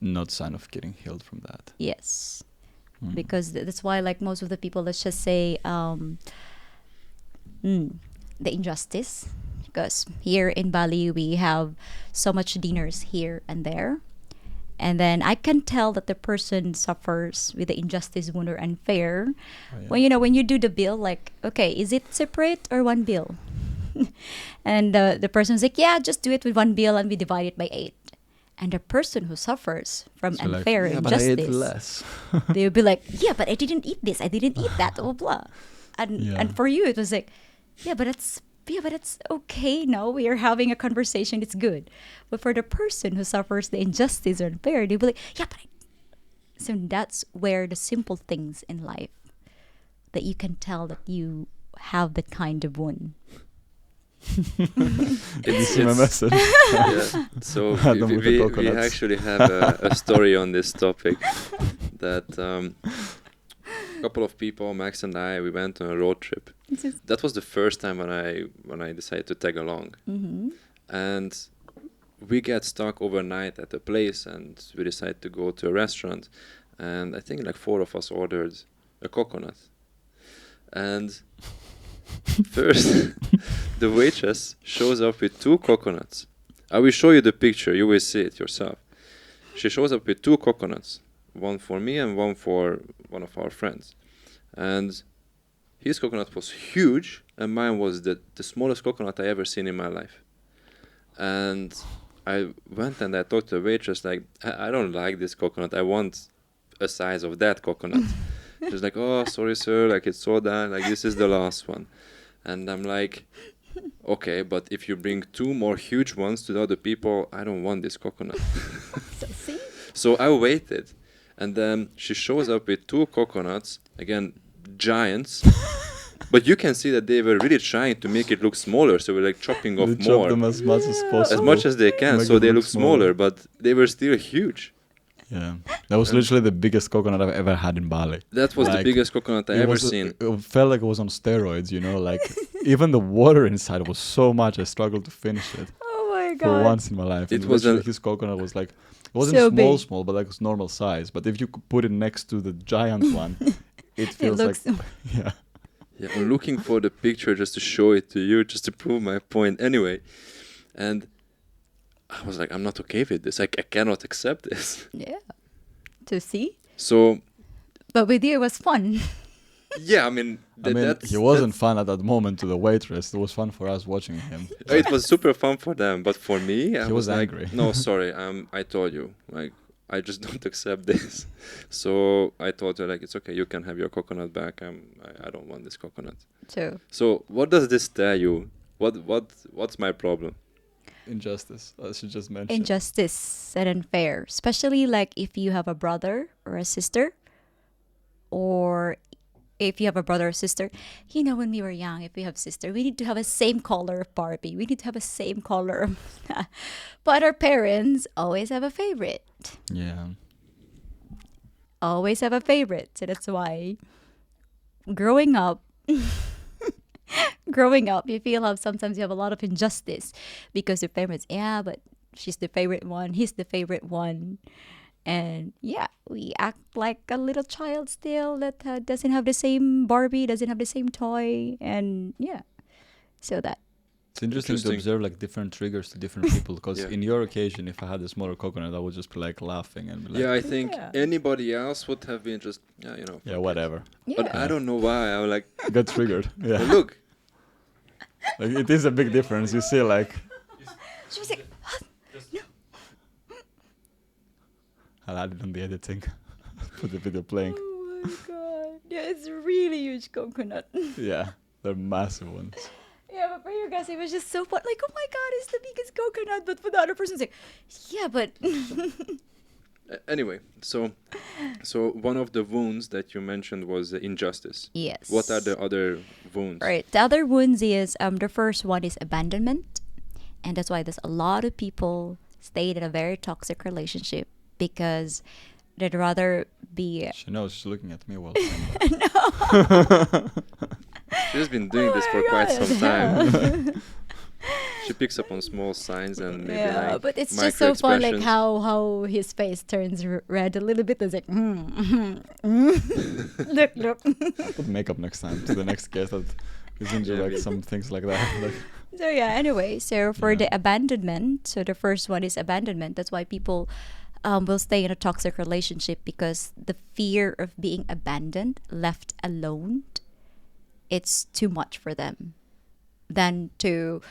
C: not sign of getting healed from that.
A: Yes. Because that's why, like, most of the people, let's just say, the injustice. Because here in Bali, we have so much dinners here and there. And then I can tell that the person suffers with the injustice, wound, or unfair.
C: Oh, yeah.
A: When you do the bill, like, okay, is it separate or one bill? And the person's like, yeah, just do it with one bill and we divide it by 8. And the person who suffers from
C: So like,
A: unfair
C: yeah, but I ate
A: injustice,
C: less.
A: they'll be like, yeah, but I didn't eat this, I didn't eat that, blah, blah. And
C: Yeah.
A: and for you, it was like, yeah, but Yeah, but it's okay. No, we are having a conversation. It's good. But for the person who suffers the injustice or unfair, they'll be like, yeah, but so that's where the simple things in life that you can tell that you have that kind of wound.
C: Did you see my message?
B: Yeah. So
C: Them with the
B: we
C: coconuts.
B: actually have a story on this topic that a couple of people, Max and I, we went on a road trip. That was the first time when I decided to tag along.
A: Mm-hmm.
B: And we get stuck overnight at a place, and we decided to go to a restaurant. And I think like 4 of us ordered a coconut. And first, the waitress shows up with 2 coconuts. I will show you the picture. You will see it yourself. She shows up with 2 coconuts, one for me and one for one of our friends. And his coconut was huge, and mine was the smallest coconut I ever seen in my life. And I went and I talked to the waitress, like, I don't like this coconut. I want a size of that coconut. She's like, oh, sorry, sir, like, it's so done, like, this is the last one. And I'm like, okay, but if you bring 2 more huge ones to the other people, I don't want this coconut.
A: So see?
B: So I waited, and then she shows up with 2 coconuts, again, giants. But you can see that they were really trying to make it look smaller, so we're like chopping off
C: They
B: more.
C: chop them as much as possible.
B: As much as they can,
C: Make
B: so
C: it
B: they
C: look
B: look smaller, but they were still huge.
C: Yeah, that was literally the biggest coconut I've ever had in Bali.
B: That was the
C: Like,
B: biggest coconut I
C: It
B: ever
C: was-
B: seen.
C: It felt like it was on steroids, you know, like even the water inside was so much I struggled to finish it
A: Oh my
C: for
A: god.
C: once in my life.
B: It
C: And
B: was
C: literally
B: a-
C: his coconut was like, it wasn't
A: So
C: small,
A: big.
C: small, but like it's normal size. But if you could put it next to the giant one, it
A: It
C: feels
A: looks
C: like, yeah.
B: Yeah, I'm looking for the picture just to show it to you, just to prove my point. Anyway, and I was like, I'm not okay with this. I cannot accept this.
A: Yeah. To see?
B: So,
A: But with you, it was fun.
B: yeah, I mean,
C: I mean, he wasn't fun at that moment to the waitress. It was fun for us watching him.
B: It was super fun for them, but for me, I
C: He was
B: like,
C: angry.
B: no, sorry, I told you, like, I just don't accept this. So I told her, like, it's okay, you can have your coconut back. I don't want this coconut. So what does this tell you? What's my problem?
C: Injustice, as you just mentioned.
A: Injustice and unfair. Especially like if you have a brother or a sister, or if you have a brother or sister. You know, when we were young, if we have sister, we need to have a same color of Barbie. We need to have a same color of but our parents always have a favorite.
C: Yeah.
A: Always have a favorite. So that's why growing up, you feel how sometimes you have a lot of injustice because your parents, yeah, but she's the favorite one, he's the favorite one. And yeah, we act like a little child still that doesn't have the same Barbie, doesn't have the same toy. And yeah, so that.
C: It's interesting to
B: Interesting.
C: observe like different triggers to different people because
B: Yeah.
C: in your occasion, if I had a smaller coconut, I would just be like laughing and be like,
B: Yeah, I think
A: Yeah.
B: anybody else would have been just, yeah, you know.
C: yeah, whatever.
A: Yeah.
B: But I don't know why. I'm like,
C: Got triggered. Yeah.
B: "Hey, look,
C: Like, it is a big difference. You see, like,
A: She was like,
C: I'll add it on the editing. Put the video playing.
A: oh my god. Yeah, it's a really huge coconut.
C: Yeah, they're massive ones.
A: Yeah, but for you guys, it was just so fun. Like, oh my god, it's the biggest coconut. But for the other person, it's like, yeah, but.
B: Anyway, so one of the wounds that you mentioned was injustice.
A: Yes.
B: What are the other wounds?
A: Right. The other wounds is the first one is abandonment, and that's why there's a lot of people stayed in a very toxic relationship because they'd rather be.
C: She knows she's looking at me while saying that.
B: She's been doing this for quite some time. She picks up on small signs and maybe
A: Yeah,
B: like
A: but it's just so fun, like
B: micro-expressions.
A: how his face turns red a little bit. It's like, look.
C: Put makeup next time to the next guest that is into
B: Yeah,
C: like
B: we-
C: some things like that. Like,
A: So yeah, anyway, so for
C: Yeah.
A: the abandonment, so the first one is abandonment. That's why people will stay in a toxic relationship because the fear of being abandoned, left alone, it's too much for them. Than to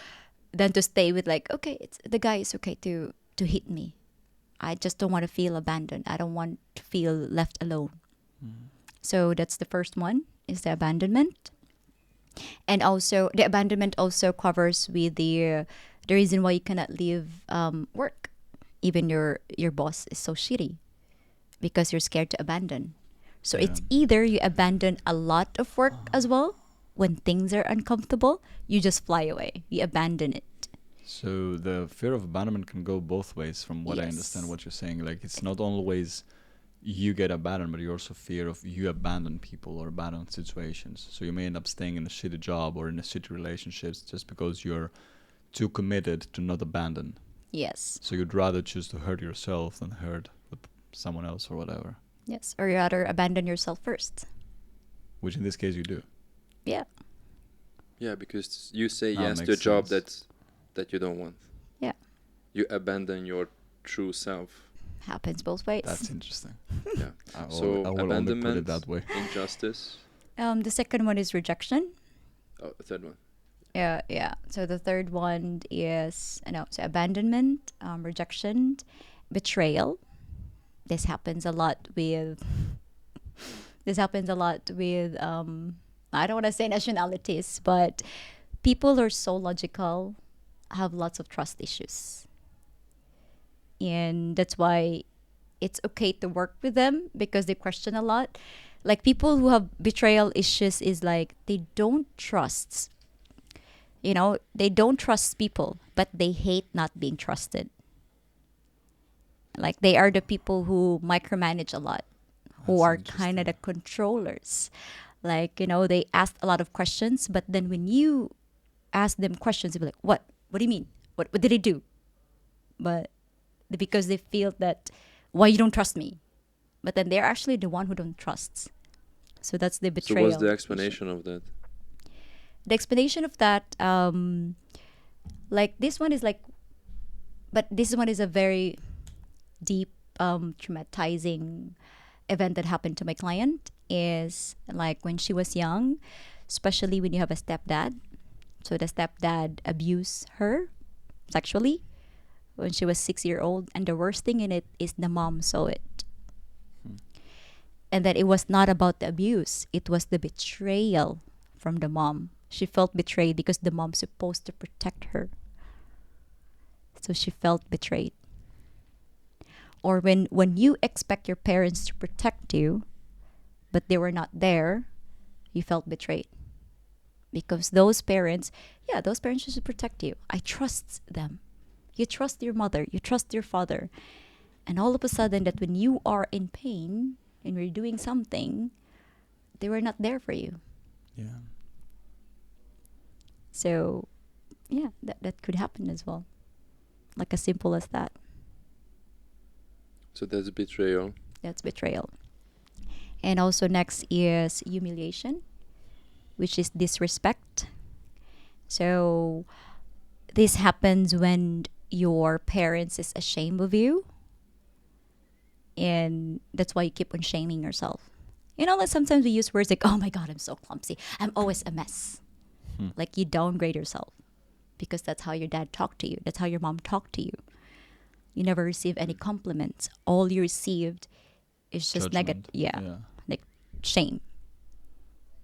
A: stay with like, okay, it's the guy is okay to hit me. I just don't want to feel abandoned. I don't want to feel left alone. So that's the first one is the abandonment. And also, the abandonment also covers with the reason why you cannot leave work, even your boss is so shitty, because you're scared to abandon. So
C: Yeah.
A: it's either you abandon a lot of work as well when things are uncomfortable, you just fly away, you abandon it.
C: So the fear of abandonment can go both ways, from what I understand
A: Yes.
C: what you're saying. Like, it's not always you get abandoned, but you also fear of you abandon people or abandon situations. So you may end up staying in a shitty job or in a shitty relationships just because you're too committed to not abandon.
A: Yes.
C: So you'd rather choose to hurt yourself than hurt someone else or whatever.
A: Yes. Or you rather abandon yourself first.
C: Which in this case you do.
A: Yeah.
B: Yeah, because you say
C: Ah,
B: yes to a
C: makes
B: job
C: sense.
B: that you don't want.
A: Yeah.
B: You abandon your true self.
A: Happens both ways.
C: That's interesting.
B: Yeah.
C: I
B: So
C: will only put it
B: abandonment,
C: that way.
B: injustice.
A: The second one is rejection.
B: Oh, the third one.
A: Yeah. So the third one is so abandonment, rejection, betrayal. This happens a lot with. This happens a lot with. I don't want to say nationalities, but people are so logical, have lots of trust issues, and that's why it's okay to work with them because they question a lot. Like people who have betrayal issues is like they don't trust. They don't trust people, but they hate not being trusted. Like they are the people who micromanage a lot, who
C: That's
A: are kind of the
C: interesting.
A: controllers. Like, they ask a lot of questions, but then when you ask them questions, they'll be like, what? What do you mean? What did I do? But because they feel that, why you don't trust me? But then they're actually the one who don't trust. So that's the
B: So
A: betrayal.
B: what's the
A: issue.
B: explanation of that?
A: The explanation of that, like this one is like, but this one is a very deep, traumatizing event that happened to my client. Is like when she was young, especially when you have a stepdad. So the stepdad abused her sexually when she was 6 years old, and the worst thing in it is the mom saw it, and that it was not about the abuse; it was the betrayal from the mom. She felt betrayed because the mom's supposed to protect her, so she felt betrayed. Or when you expect your parents to protect you, but they were not there, you felt betrayed. Because those parents should protect you. I trust them. You trust your mother, you trust your father. And all of a sudden, that when you are in pain and you're doing something, they were not there for you.
C: Yeah.
A: So, yeah, that could happen as well. Like as simple as that.
B: So that's betrayal.
A: That's betrayal. And also, next is humiliation, which is disrespect. So, this happens when your parents is ashamed of you, and that's why you keep on shaming yourself. Like sometimes we use words like, oh my God, I'm so clumsy, I'm always a mess. Like you downgrade yourself because that's how your dad talked to you, that's how your mom talked to you. You never receive any compliments. All you received is just negative.
C: Judgment.
A: Yeah, like shame.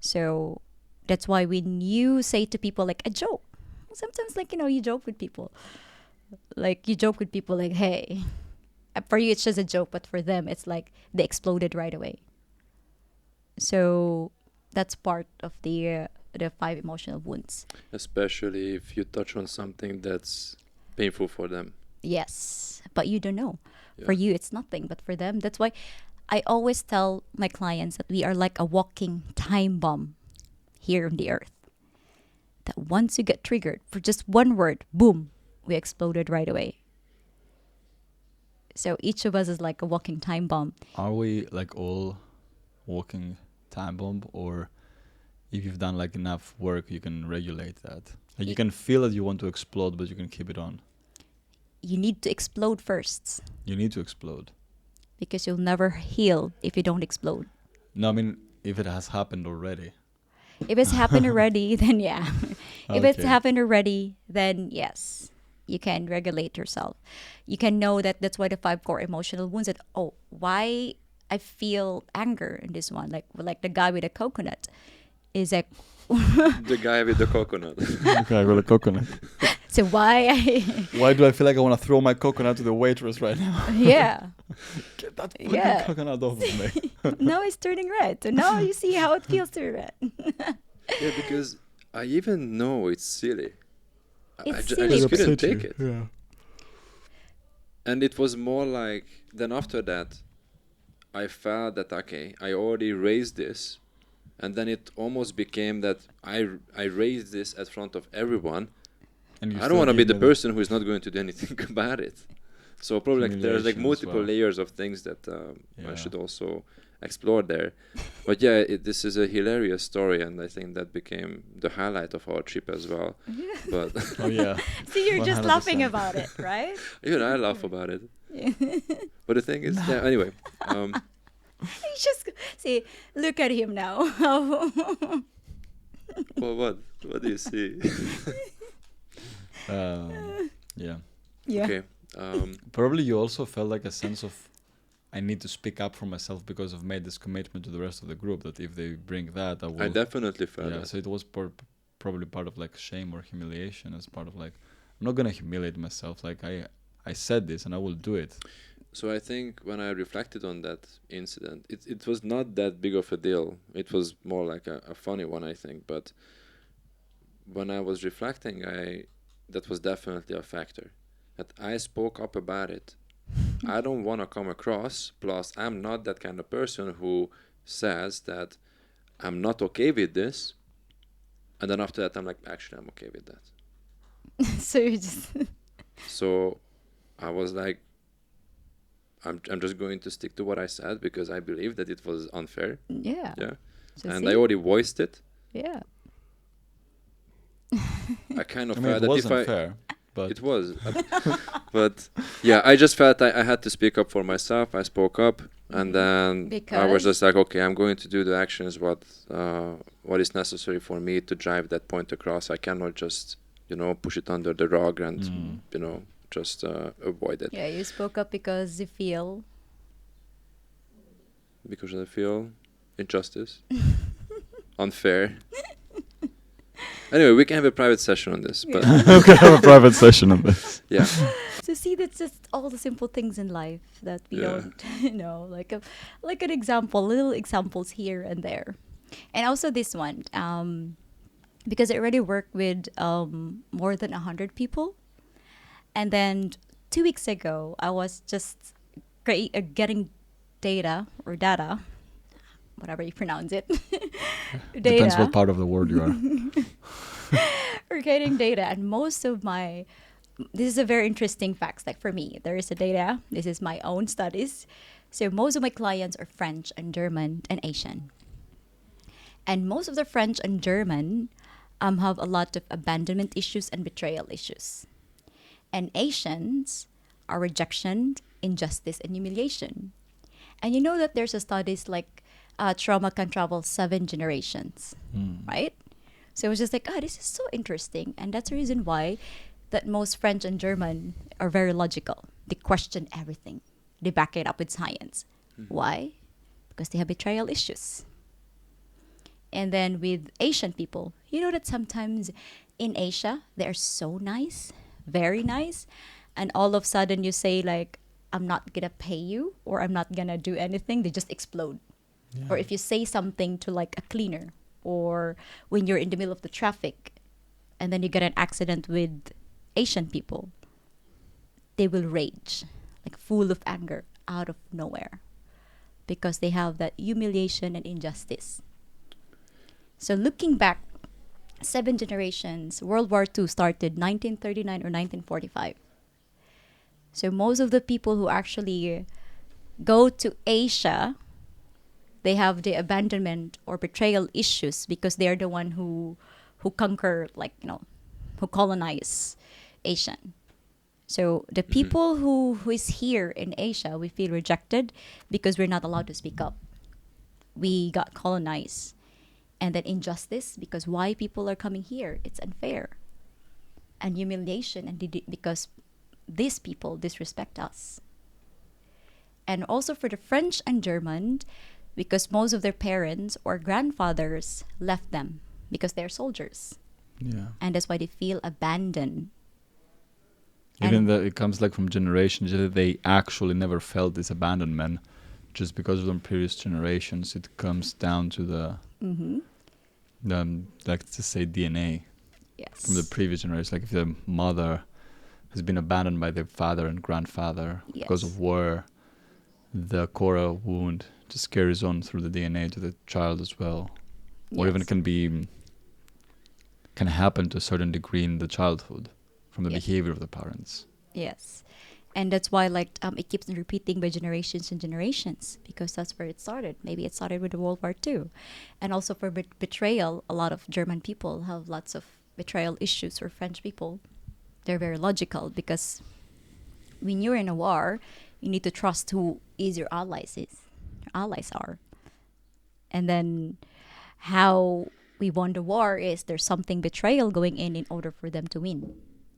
A: So that's why when you say to people like a joke, sometimes like you joke with people, like you joke with people like, hey, for you it's just a joke, but for them it's like they exploded right away. So that's part of the 5 emotional wounds.
B: Especially if you touch on something that's painful for them.
A: Yes, but you don't know.
B: Yeah.
A: For you it's nothing, but for them, that's why I always tell my clients that we are like a walking time bomb here on the earth. That once you get triggered for just one word, boom, we exploded right away. So each of us is like a walking time bomb.
C: Are we like all walking time bomb, or if you've done like enough work, you can regulate that? Like you can feel that you want to explode, but you can keep it on.
A: You need to explode first
C: You need to explode.
A: because you'll never heal if you don't explode.
C: No, I mean if it has happened already.
A: If it's happened already, then yeah. If it's
C: Okay.
A: happened already, then yes, you can regulate yourself. You can know that that's why the 5 core emotional wounds. That why I feel anger in this one, like the guy with a coconut, is like
B: The guy with the coconut.
C: Okay, I got a coconut.
A: So why
C: Why do I feel like I want to throw my coconut to the waitress right now?
A: yeah.
C: Get that fucking
A: Yeah.
C: coconut off of me.
A: Now it's turning red. So now you see how it feels to be red.
B: Yeah, because I even know it's silly.
A: It's
B: I
A: silly.
B: just
A: It
B: couldn't take it.
C: Yeah.
B: And it was more like, then after that, I felt that, okay, I already raised this. And then it almost became that I raised this at front of everyone.
C: And you
B: I don't
C: still
B: want to be
C: give
B: the
C: me
B: person who is not going to do anything about it. So probably like, there's like
C: Humiliation as
B: multiple
C: well.
B: layers of things that
C: Yeah.
B: I should also explore there. But yeah, this is a hilarious story, and I think that became the highlight of our trip as well. But
C: Oh yeah.
A: See, you're just
C: 100%.
A: laughing about it, right?
B: even I laugh about it. But the thing is, yeah. Anyway,
A: He's just see. Look at him now.
B: well, what do you see?
C: Yeah.
A: Yeah.
B: Okay.
C: Probably you also felt like a sense of I need to speak up for myself because I've made this commitment to the rest of the group that if they bring that, I will.
B: I definitely felt
C: Yeah,
B: that.
C: so it was probably part of like shame or humiliation as part of like I'm not gonna humiliate myself. Like I said this and I will do it.
B: So I think when I reflected on that incident, it was not that big of a deal. It was more like a funny one, I think. But when I was reflecting, that was definitely a factor. That I spoke up about it. I don't want to come across, plus I'm not that kind of person who says that I'm not okay with this. And then after that, I'm like, actually, I'm okay with that.
A: So you just
B: So I was like, I'm just going to stick to what I said because I believe that it was unfair.
A: yeah.
B: Yeah.
A: So
B: And
A: see?
B: I already voiced it.
A: Yeah.
B: I kind of
C: I mean,
B: felt
C: it
B: that
C: wasn't
B: if I...
C: fair, but
B: It was. But yeah, I just felt I had to speak up for myself. I spoke up. And then I was
A: Because?
B: just like, okay, I'm going to do the actions what is necessary for me to drive that point across. I cannot just, push it under the rug and, just avoid it.
A: Yeah, you spoke up because you feel
B: Because I feel injustice, unfair. Anyway, we can have a private session on this, but
C: we can have a private session on this.
B: yeah.
A: so see that's just all the simple things in life that we
B: Yeah.
A: don't like an example, little examples here and there. And also this one, because I already worked with more than 100 people. And then 2 weeks ago, I was just getting data, whatever you pronounce it.
C: Depends what part of the world you are.
A: We're getting data, and this is a very interesting fact. Like for me, there is a data. This is my own studies. So most of my clients are French and German and Asian. And most of the French and German have a lot of abandonment issues and betrayal issues. And Asians are rejection, injustice, and humiliation. And you know that there's a studies like trauma can travel 7 generations, right? So it was just like, this is so interesting. And that's the reason why that most French and German are very logical. They question everything. They back it up with science. Why? Because they have betrayal issues. And then with Asian people, you know that sometimes in Asia, they're so nice, very nice. And all of a sudden you say like, I'm not going to pay you or I'm not going to do anything. They just explode. Yeah. Or if you say something to like a cleaner or when you're in the middle of the traffic and then you get an accident with Asian people, they will rage, like full of anger out of nowhere because they have that humiliation and injustice. So looking back, 7 generations, World War II started 1939 or 1945. So most of the people who actually go to Asia, they have the abandonment or betrayal issues because they're the one who conquer, who colonize Asian. So the people who is here in Asia, we feel rejected because we're not allowed to speak up. We got colonized. And then injustice because why people are coming here, it's unfair. And humiliation because these people disrespect us. And also for the French and German, because most of their parents or grandfathers left them because they're soldiers.
C: Yeah.
A: And that's why they feel abandoned.
C: Even
A: And
C: though it comes like from generations, they actually never felt this abandonment. Just because of the previous generations, it comes down to the, like to say, DNA from the
A: yes.
C: previous generation. Like if the mother has been abandoned by their father and grandfather because
A: Yes.
C: of war, the Cora wound just carries on through the DNA to the child as well. Or even
A: Yes.
C: can happen to a certain degree in the childhood from the
A: Yes.
C: behavior of the parents.
A: Yes. And that's why it keeps repeating by generations and generations, because that's where it started. Maybe it started with the World War II. And also for betrayal, a lot of German people have lots of betrayal issues, or French people. They're very logical, because when you're in a war, you need to trust who is your allies are. And then how we won the war is there's something betrayal going in order for them to win.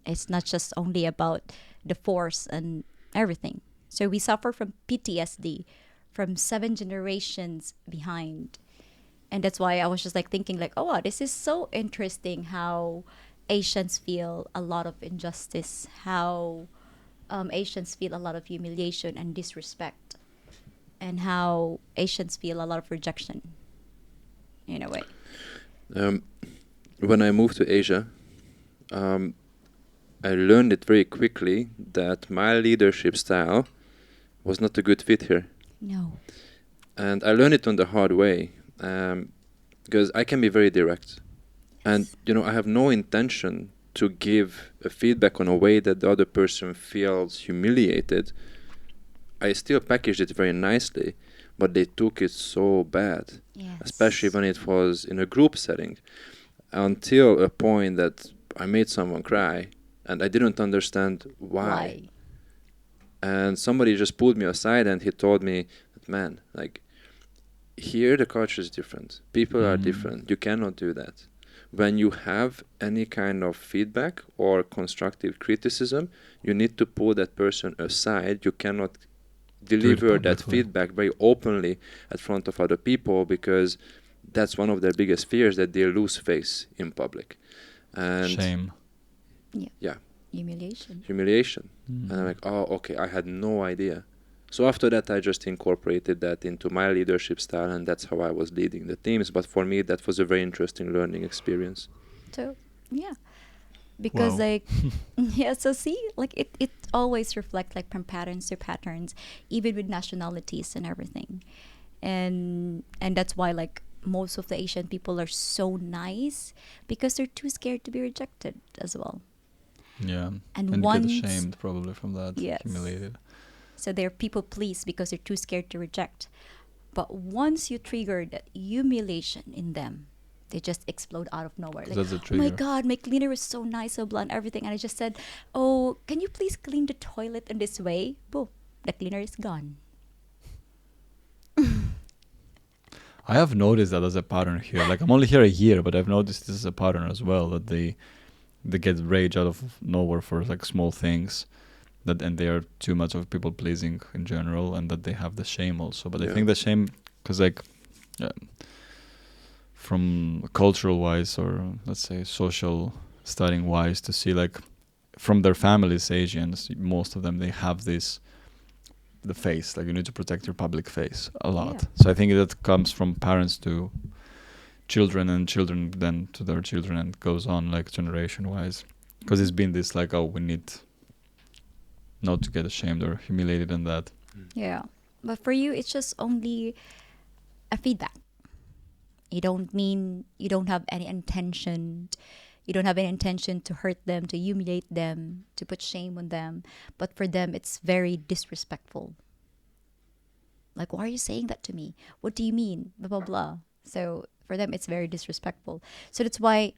A: It's not just only about the force and everything. So we suffer from PTSD from 7 generations behind. And that's why I was just like thinking like, oh wow, this is so interesting how Asians feel a lot of injustice, how Asians feel a lot of humiliation and disrespect, and how Asians feel a lot of rejection in a way.
B: When I moved to Asia, I learned it very quickly that my leadership style was not a good fit here.
A: No.
B: And I learned it on the hard way, because I can be very direct. And, I have no intention to give a feedback on a way that the other person feels humiliated. I still packaged it very nicely, but they took it so bad,
A: Yes.
B: especially when it was in a group setting, until a point that I made someone cry, and I didn't understand why. And somebody just pulled me aside and he told me that, man, like, here the culture is different. People are different. You cannot do that. When you have any kind of feedback or constructive criticism, you need to pull that person aside. You cannot deliver that feedback very openly at front of other people, because that's one of their biggest fears, that they lose face in public. And
C: shame.
B: Yeah.
A: Humiliation.
B: And I'm like, oh, okay, I had no idea. So after that, I just incorporated that into my leadership style, and that's how I was leading the teams. But for me, that was a very interesting learning experience.
A: So, yeah. Because
C: Wow.
A: like, yeah, so see, like it always reflects like from patterns to patterns, even with nationalities and everything. And that's why like most of the Asian people are so nice, because they're too scared to be rejected as well.
C: Yeah.
A: And
C: get
A: once,
C: ashamed probably from that.
A: yes.
C: Humiliated.
A: So they're people please because they're too scared to reject. But once you trigger that humiliation in them, they just explode out of nowhere. Like,
C: That's a
A: oh my
C: trigger.
A: God, my cleaner is so nice, so blunt, everything. And I just said, oh, can you please clean the toilet in this way? Boom, the cleaner is gone.
C: I have noticed that as a pattern here. Like I'm only here a year, but I've noticed this is a pattern as well, that they get rage out of nowhere for like small things, and they are too much of people pleasing in general, and that they have the shame also. But I think the shame, because like from cultural wise, or let's say social studying wise, to see like from their families, Asians, most of them, they have the face, like you need to protect your public face a lot.
A: Yeah.
C: So I think that comes from parents to children, and children then to their children, and goes on like generation wise, because it's been this like, oh, we need not to get ashamed or humiliated in that.
A: Yeah. But for you, it's just only a feedback. You don't have any intention. You don't have any intention to hurt them, to humiliate them, to put shame on them. But for them, it's very disrespectful. Like, why are you saying that to me? What do you mean? Blah, blah, blah. So for them, it's very disrespectful. So that's why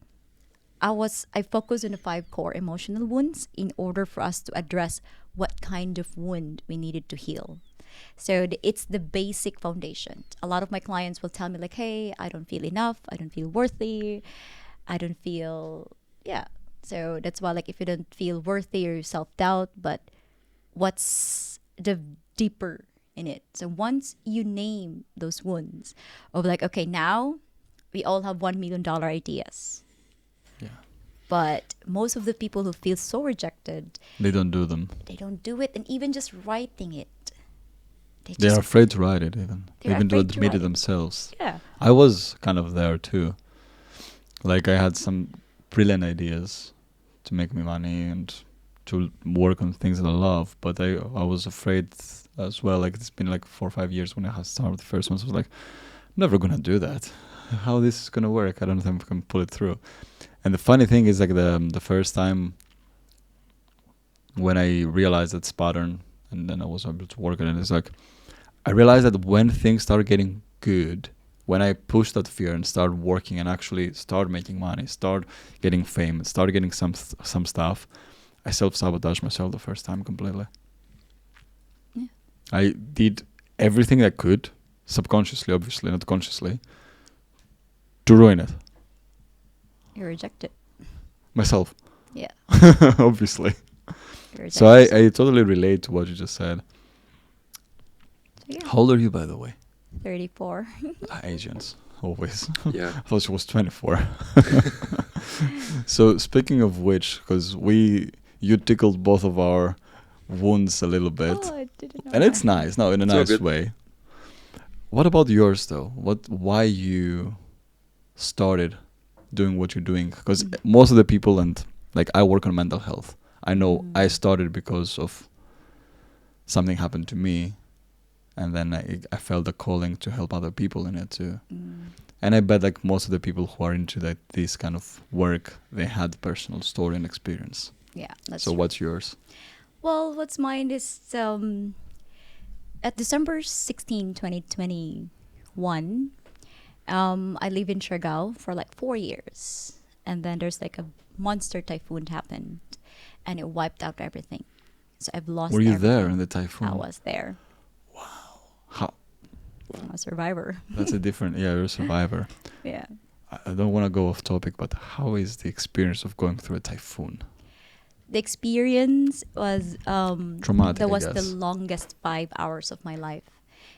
A: I focused on the 5 core emotional wounds in order for us to address what kind of wound we needed to heal. So it's the basic foundation. A lot of my clients will tell me like, hey, I don't feel enough. I don't feel worthy. I don't feel, yeah. So that's why like if you don't feel worthy or self-doubt, but what's the deeper in it? So once you name those wounds of like, okay, now We all have $1 million ideas.
C: Yeah.
A: But most of the people who feel so rejected,
C: They don't do them.
A: they don't do it. And even just writing it,
C: They're afraid to write it even.
A: They're
C: Even to
A: afraid to
C: admit
A: write
C: it
A: it.
C: themselves.
A: Yeah.
C: I was kind of there too. Like I had some brilliant ideas to make me money and to work on things that I love, but I was afraid as well. Like it's been like 4 or 5 years when I had started the first one. So I was like, I'm never gonna do that. How this is gonna work? I don't think I can pull it through. And the funny thing is like the first time when I realized that pattern and then I was able to work on it, it's like I realized that when things start getting good, when I push that fear and start working and actually start making money, start getting fame, start getting some stuff, I self-sabotage myself the first time completely.
A: Yeah.
C: I did everything I could, subconsciously, obviously, not consciously, to ruin it.
A: You're rejected.
C: Myself.
A: Yeah.
C: Obviously.
A: You're
C: So I
A: rejected.
C: totally relate to what you just said.
A: So yeah.
C: How old are you, by the way?
A: 34.
C: Asians, always.
B: Yeah.
C: I thought she was 24. So speaking of which, because you tickled both of our wounds a little bit,
A: Oh, I didn't know
C: and it's
A: that.
C: nice, no, in a
B: It's all
C: nice
B: good.
C: way. What about yours though? Why you started doing what you're doing? Because most of the people, and like I work on mental health. I know I started because of something happened to me, and then I felt a calling to help other people in it too. And I bet like most of the people who are into this kind of work, they had personal story and experience.
A: Yeah, that's
C: So
A: true.
C: what's yours?
A: Well, what's mine is at December 16, 2021, I live in Siargao for like 4 years. And then there's like a monster typhoon happened and it wiped out everything. So I've lost
C: Were you
A: everything.
C: there in the typhoon?
A: I was there.
C: How?
A: I'm a survivor.
C: That's a different. Yeah, you're a survivor.
A: Yeah.
C: I don't want to go off topic, but how is the experience of going through a typhoon?
A: The experience was
C: Traumatic,
A: that
C: I
A: was the
C: guess.
A: longest 5 hours of my life.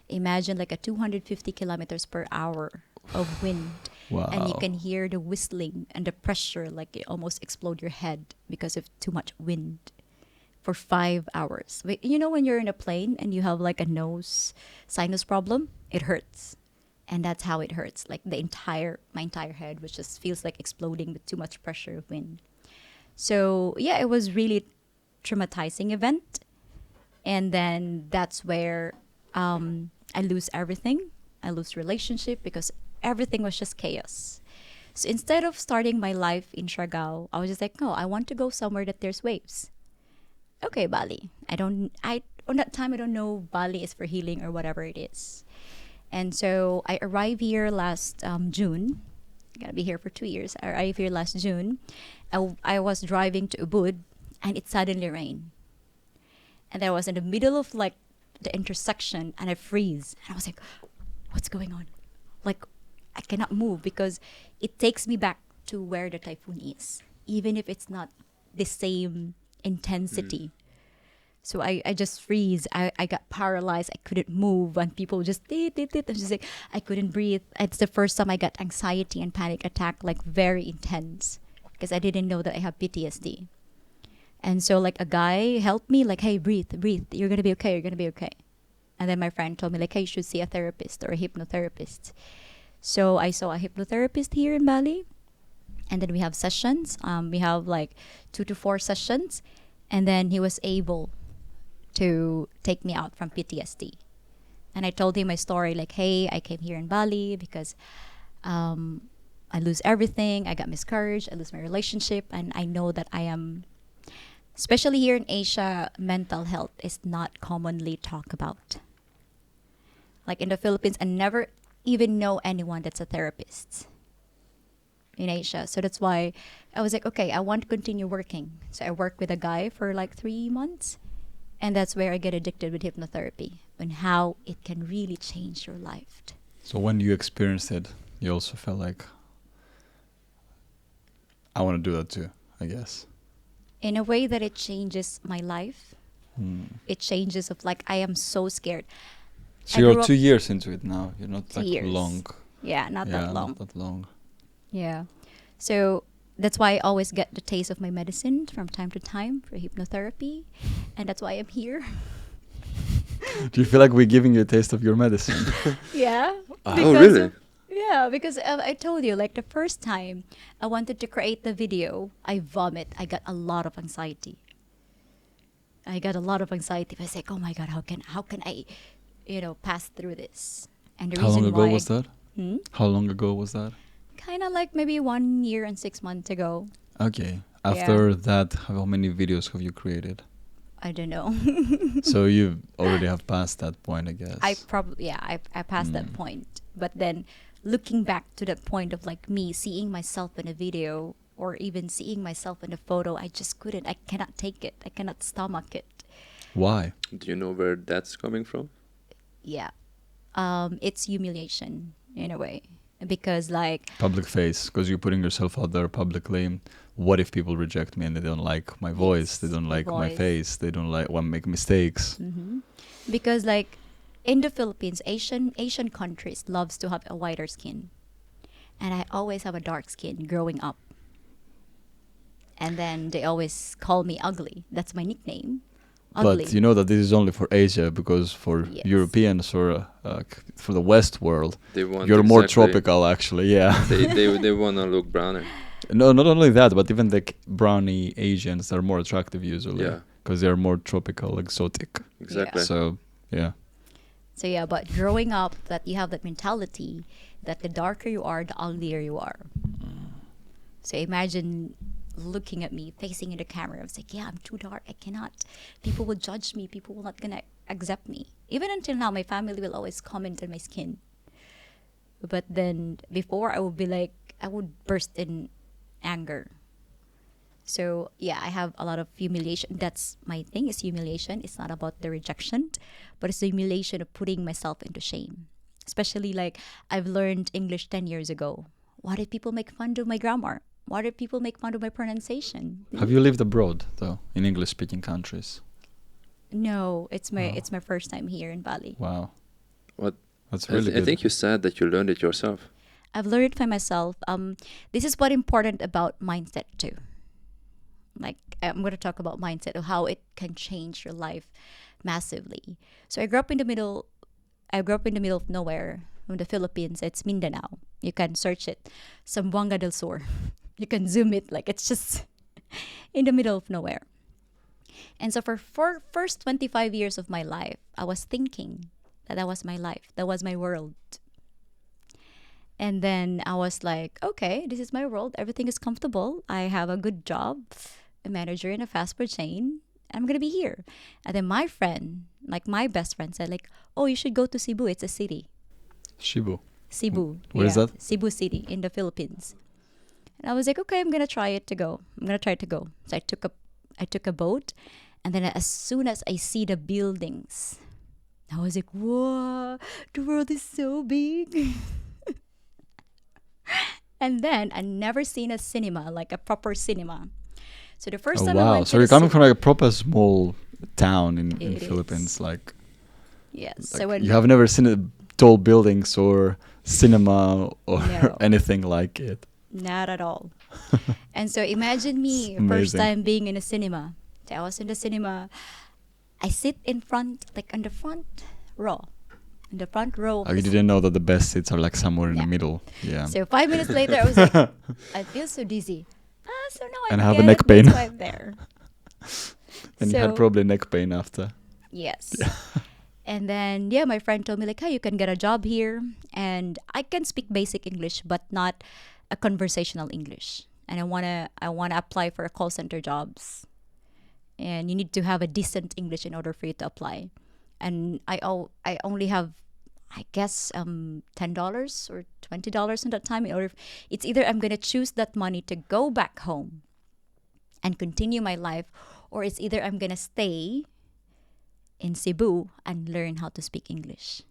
A: Imagine like a 250 kilometers per hour of wind.
C: Wow.
A: And you can hear the whistling and the pressure, like it almost explode your head because of too much wind for 5 hours. You know when you're in a plane and you have like a sinus problem, it hurts. And that's how it hurts. Like my entire head, which just feels like exploding with too much pressure of wind. So yeah, it was really traumatizing event. And then that's where I lose everything. I lose relationship because everything was just chaos. So instead of starting my life in Siargao, I was just like, no, I want to go somewhere that there's waves. Okay, Bali. On that time I don't know Bali is for healing or whatever it is. And so I arrived here last June. Gonna be here for 2 years. I arrived here last June. I was driving to Ubud and it suddenly rained. And I was in the middle of like the intersection and I freeze. And I was like, what's going on? Like, I cannot move because it takes me back to where the typhoon is, even if it's not the same intensity. So I just freeze. I got paralyzed. I couldn't move. And people just, I'm just like, I couldn't breathe. It's the first time I got anxiety and panic attack, like very intense, because I didn't know that I have PTSD. And so like a guy helped me, like, hey, breathe. You're going to be okay. You're going to be okay. And then my friend told me, like, hey, you should see a therapist or a hypnotherapist. So I saw a hypnotherapist here in Bali. And then we have sessions. We have like 2 to 4 sessions. And then he was able to take me out from PTSD. And I told him my story, like, hey, I came here in Bali because I lose everything. I got miscarriage. I lose my relationship. And I know that I am, especially here in Asia, mental health is not commonly talked about. Like in the Philippines, I never even know anyone that's a therapist in Asia. So that's why I was like, okay, I want to continue working. So I worked with a guy for like 3 months. And that's where I get addicted with hypnotherapy and how it can really change your life.
C: So when you experienced it, you also felt like, I want to do that too, I guess.
A: In a way that it changes my life. It changes of like, I am so scared.
C: So you're 2 years into it now. You're not
A: 2
C: like
A: years.
C: long.
A: Yeah, not that
C: Yeah,
A: long.
C: not that long.
A: Yeah. So that's why I always get the taste of my medicine from time to time for hypnotherapy. And that's why I'm here.
C: Do you feel like we're giving you a taste of your medicine?
A: Yeah.
B: Oh,
A: Because
B: really?
A: of, yeah, because I told you, like the first time I wanted to create the video, I vomit. I got a lot of anxiety. I got a lot of anxiety. I was like, oh my God, how can I, pass through this? And the
C: How long
A: reason
C: ago
A: why
C: was that? How long ago was that?
A: kind of like maybe 1 year and 6 months ago.
C: Okay.
A: Yeah.
C: After that, how many videos have you created?
A: I don't know.
C: So you already have passed that point, I guess.
A: I passed that point. But then looking back to that point of like me seeing myself in a video or even seeing myself in a photo, I just couldn't. I cannot take it. I cannot stomach it.
C: Why?
B: Do you know where that's coming from?
A: Yeah. It's humiliation in a way. Because like
C: Public face, because you're putting yourself out there publicly. What if people reject me and they don't like my voice? They don't
A: the
C: like my
A: voice.
C: face. They don't like when I make mistakes.
A: Because like in the Philippines, Asian countries loves to have a whiter skin. And I always have a dark skin growing up. And then they always call me ugly. That's my nickname. Ugly.
C: But you know that this is only for Asia, because for
A: Yes.
C: Europeans or for the West world,
B: They want
C: you're more
B: exactly-
C: tropical actually. Yeah.
B: they want to look browner.
C: No, not only that, but even the brownie Asians are more attractive usually.
B: Yeah.
C: Because they're more tropical, exotic.
B: Exactly.
C: So yeah.
A: So yeah, but growing up, that you have that mentality that the darker you are, the uglier you are. So imagine looking at me, facing in the camera. I was like, yeah, I'm too dark. I cannot. People will judge me. People will not gonna accept me. Even until now, my family will always comment on my skin. But then before, I would be like, I would burst in anger. So yeah, I have a lot of humiliation. That's my thing, is humiliation. It's not about the rejection, but it's the humiliation of putting myself into shame. Especially like I've learned English 10 years ago. Why did people make fun of my grammar? Why did people make fun of my pronunciation?
C: Have you lived abroad though, in English-speaking countries?
A: No, it's my first time here in Bali.
C: Wow.
B: What?
C: That's
B: I,
C: really
B: th-
C: good.
B: I think you said that you learned it yourself.
A: I've learned it by myself. This is what important about mindset too. Like I'm going to talk about mindset of how it can change your life massively. So I grew up in the middle. I grew up in the middle of nowhere from the Philippines. It's Mindanao. You can search it, Zamboanga del Sur. You can zoom it, like it's just in the middle of nowhere. And so for first 25 years of my life, I was thinking that was my life. That was my world. And then I was like, okay, this is my world. Everything is comfortable. I have a good job, a manager in a fast food chain. I'm going to be here. And then my friend, like my best friend said like, oh, you should go to Cebu. It's a city.
C: Cebu.
A: Cebu.
C: Where is that?
A: Cebu City in the Philippines. And I was like, okay, I'm going to try it to go. I'm going to try to go. So I took a boat. And then as soon as I see the buildings, I was like, whoa, the world is so big. And then I never seen a cinema, like a proper cinema. So the first
C: Oh
A: time I
C: wow!
A: went
C: So
A: to
C: you're
A: the
C: coming from like a proper small town in
A: It
C: Philippines,
A: is.
C: like
A: yes.
C: like
A: So when
C: you have never seen tall buildings or cinema or
A: No.
C: anything like it.
A: not at all. And so imagine me
C: It's
A: first
C: amazing.
A: time being in a cinema. So I was in the cinema. I sit in front, like on the front row. In the front row. of
C: Oh, you
A: the
C: didn't know that the best seats are like somewhere in
A: Yeah.
C: the middle. Yeah.
A: So 5 minutes later, I was like, I feel so dizzy. So now
C: And
A: I
C: have a
A: get
C: neck
A: it,
C: pain.
A: That's why I'm there.
C: And you had
A: So-
C: probably neck pain after.
A: Yes. And then my friend told me like, hey, you can get a job here, and I can speak basic English, but not a conversational English. And I wanna apply for a call center jobs, and you need to have a decent English in order for you to apply. And I only have, I guess, $10 or $20 in that time. In order, it's either I'm gonna choose that money to go back home and continue my life, or it's either I'm gonna stay in Cebu and learn how to speak English.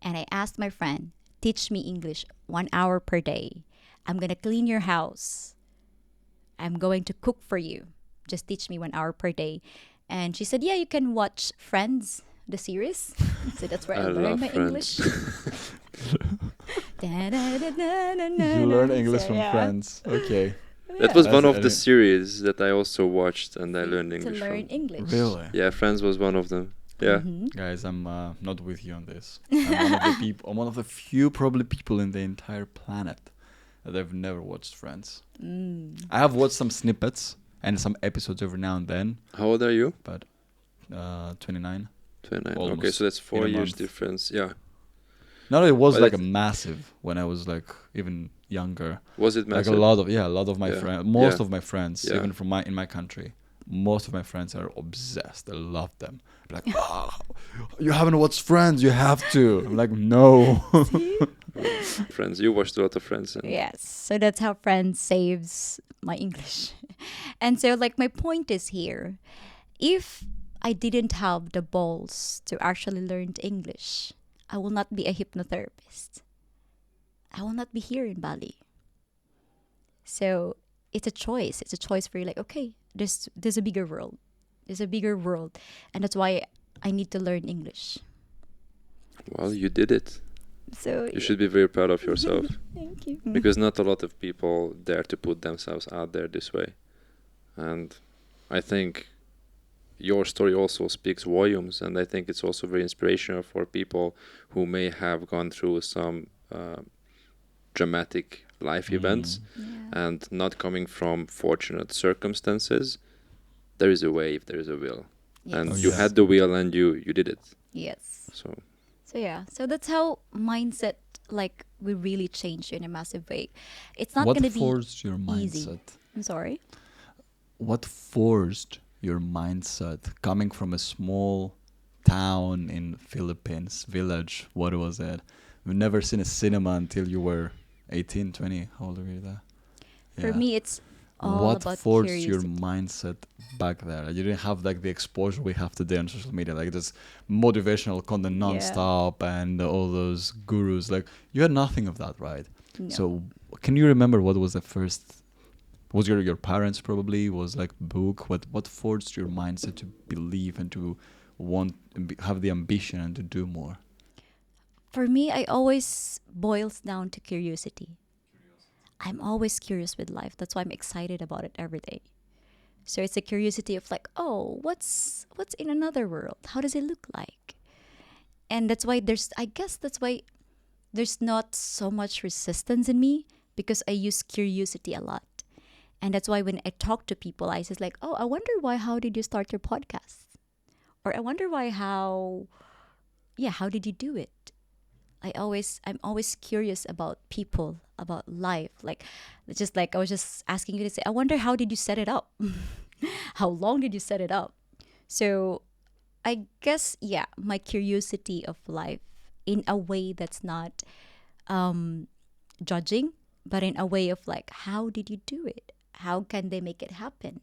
A: And I asked my friend, teach me English 1 hour per day. I'm gonna clean your house. I'm going to cook for you. Just teach me 1 hour per day. And she said, yeah, you can watch Friends, the series. So that's where I
B: I
A: learned
B: love
A: my
B: Friends.
A: English.
C: You learn English
A: So,
C: from
A: yeah.
C: Friends. Okay.
B: That
A: Yeah.
B: was
C: That's
B: one of the
C: any-
B: series that I also watched and I learned
A: To
B: English
A: learn
B: from.
A: English.
C: Really?
B: Yeah, Friends was one of them. Yeah.
A: Mm-hmm.
C: Guys, I'm not with you on this. I'm one of the people. I'm one of the few probably people in the entire planet that have never watched Friends. I have watched some snippets and some episodes every now and then,
B: How old are you?
C: but 29.
B: 29. Okay,
C: Almost
B: so that's
C: in
B: 4
C: a
B: years
C: month.
B: difference. Yeah.
C: No, it was
B: But
C: like a
B: it-
C: massive when I was like even younger.
B: Was it
C: Like
B: massive?
C: a lot of my
B: Yeah.
C: friends, most
B: Yeah.
C: of my friends,
B: Yeah.
C: even from in my country, most of my friends are obsessed. They love them. Like, oh, you haven't watched Friends, you have to. I'm like, no.
B: Friends. You watched a lot of Friends. And
A: Yes. So that's how Friends saves my English. And so, like, my point is here, if I didn't have the balls to actually learn English, I will not be a hypnotherapist. I will not be here in Bali. So it's a choice. It's a choice for you. Like, okay, there's a bigger world. There's a bigger world, and that's why I need to learn English.
B: well, you did it.
A: So
B: You should be very proud of yourself.
A: Thank you.
B: Because not a lot of people dare to put themselves out there this way. And I think your story also speaks volumes, and I think it's also very inspirational for people who may have gone through some dramatic life events
A: Yeah.
B: and not coming from fortunate circumstances. There is a way if there is a will. And
A: Yes.
B: you
C: yes.
B: had the will and you did it.
A: Yes.
B: So
A: So yeah. So that's how mindset like will really change you in a massive way. It's not
C: What
A: gonna be
C: forced your
A: easy.
C: mindset?
A: I'm sorry.
C: What forced your mindset coming from a small town in Philippines, village, what was it? We've never seen a cinema until you were 18, 20. How old were you there?
A: For me, it's all
C: What
A: about
C: forced your
A: curiosity.
C: mindset back there? You didn't have like the exposure we have today on social media, like this motivational content
A: Yeah.
C: nonstop and all those gurus. Like you had nothing of that, right?
A: No.
C: So can you remember what was the first? Was your parents probably was like book? What forced your mindset to believe and to want and have the ambition and to do more?
A: For me, I always boils down to curiosity. I'm always curious with life. That's why I'm excited about it every day. So it's a curiosity of like, oh, what's in another world? How does it look like? And that's why I guess that's why there's not so much resistance in me because I use curiosity a lot. And that's why when I talk to people, I just like, oh, I wonder how did you start your podcast? Or I wonder how did you do it? I'm always curious about people, about life. Like, just like I was just asking you to say, I wonder how did you set it up? How long did you set it up? So I guess, yeah, my curiosity of life in a way that's not judging, but in a way of like, how did you do it? How can they make it happen?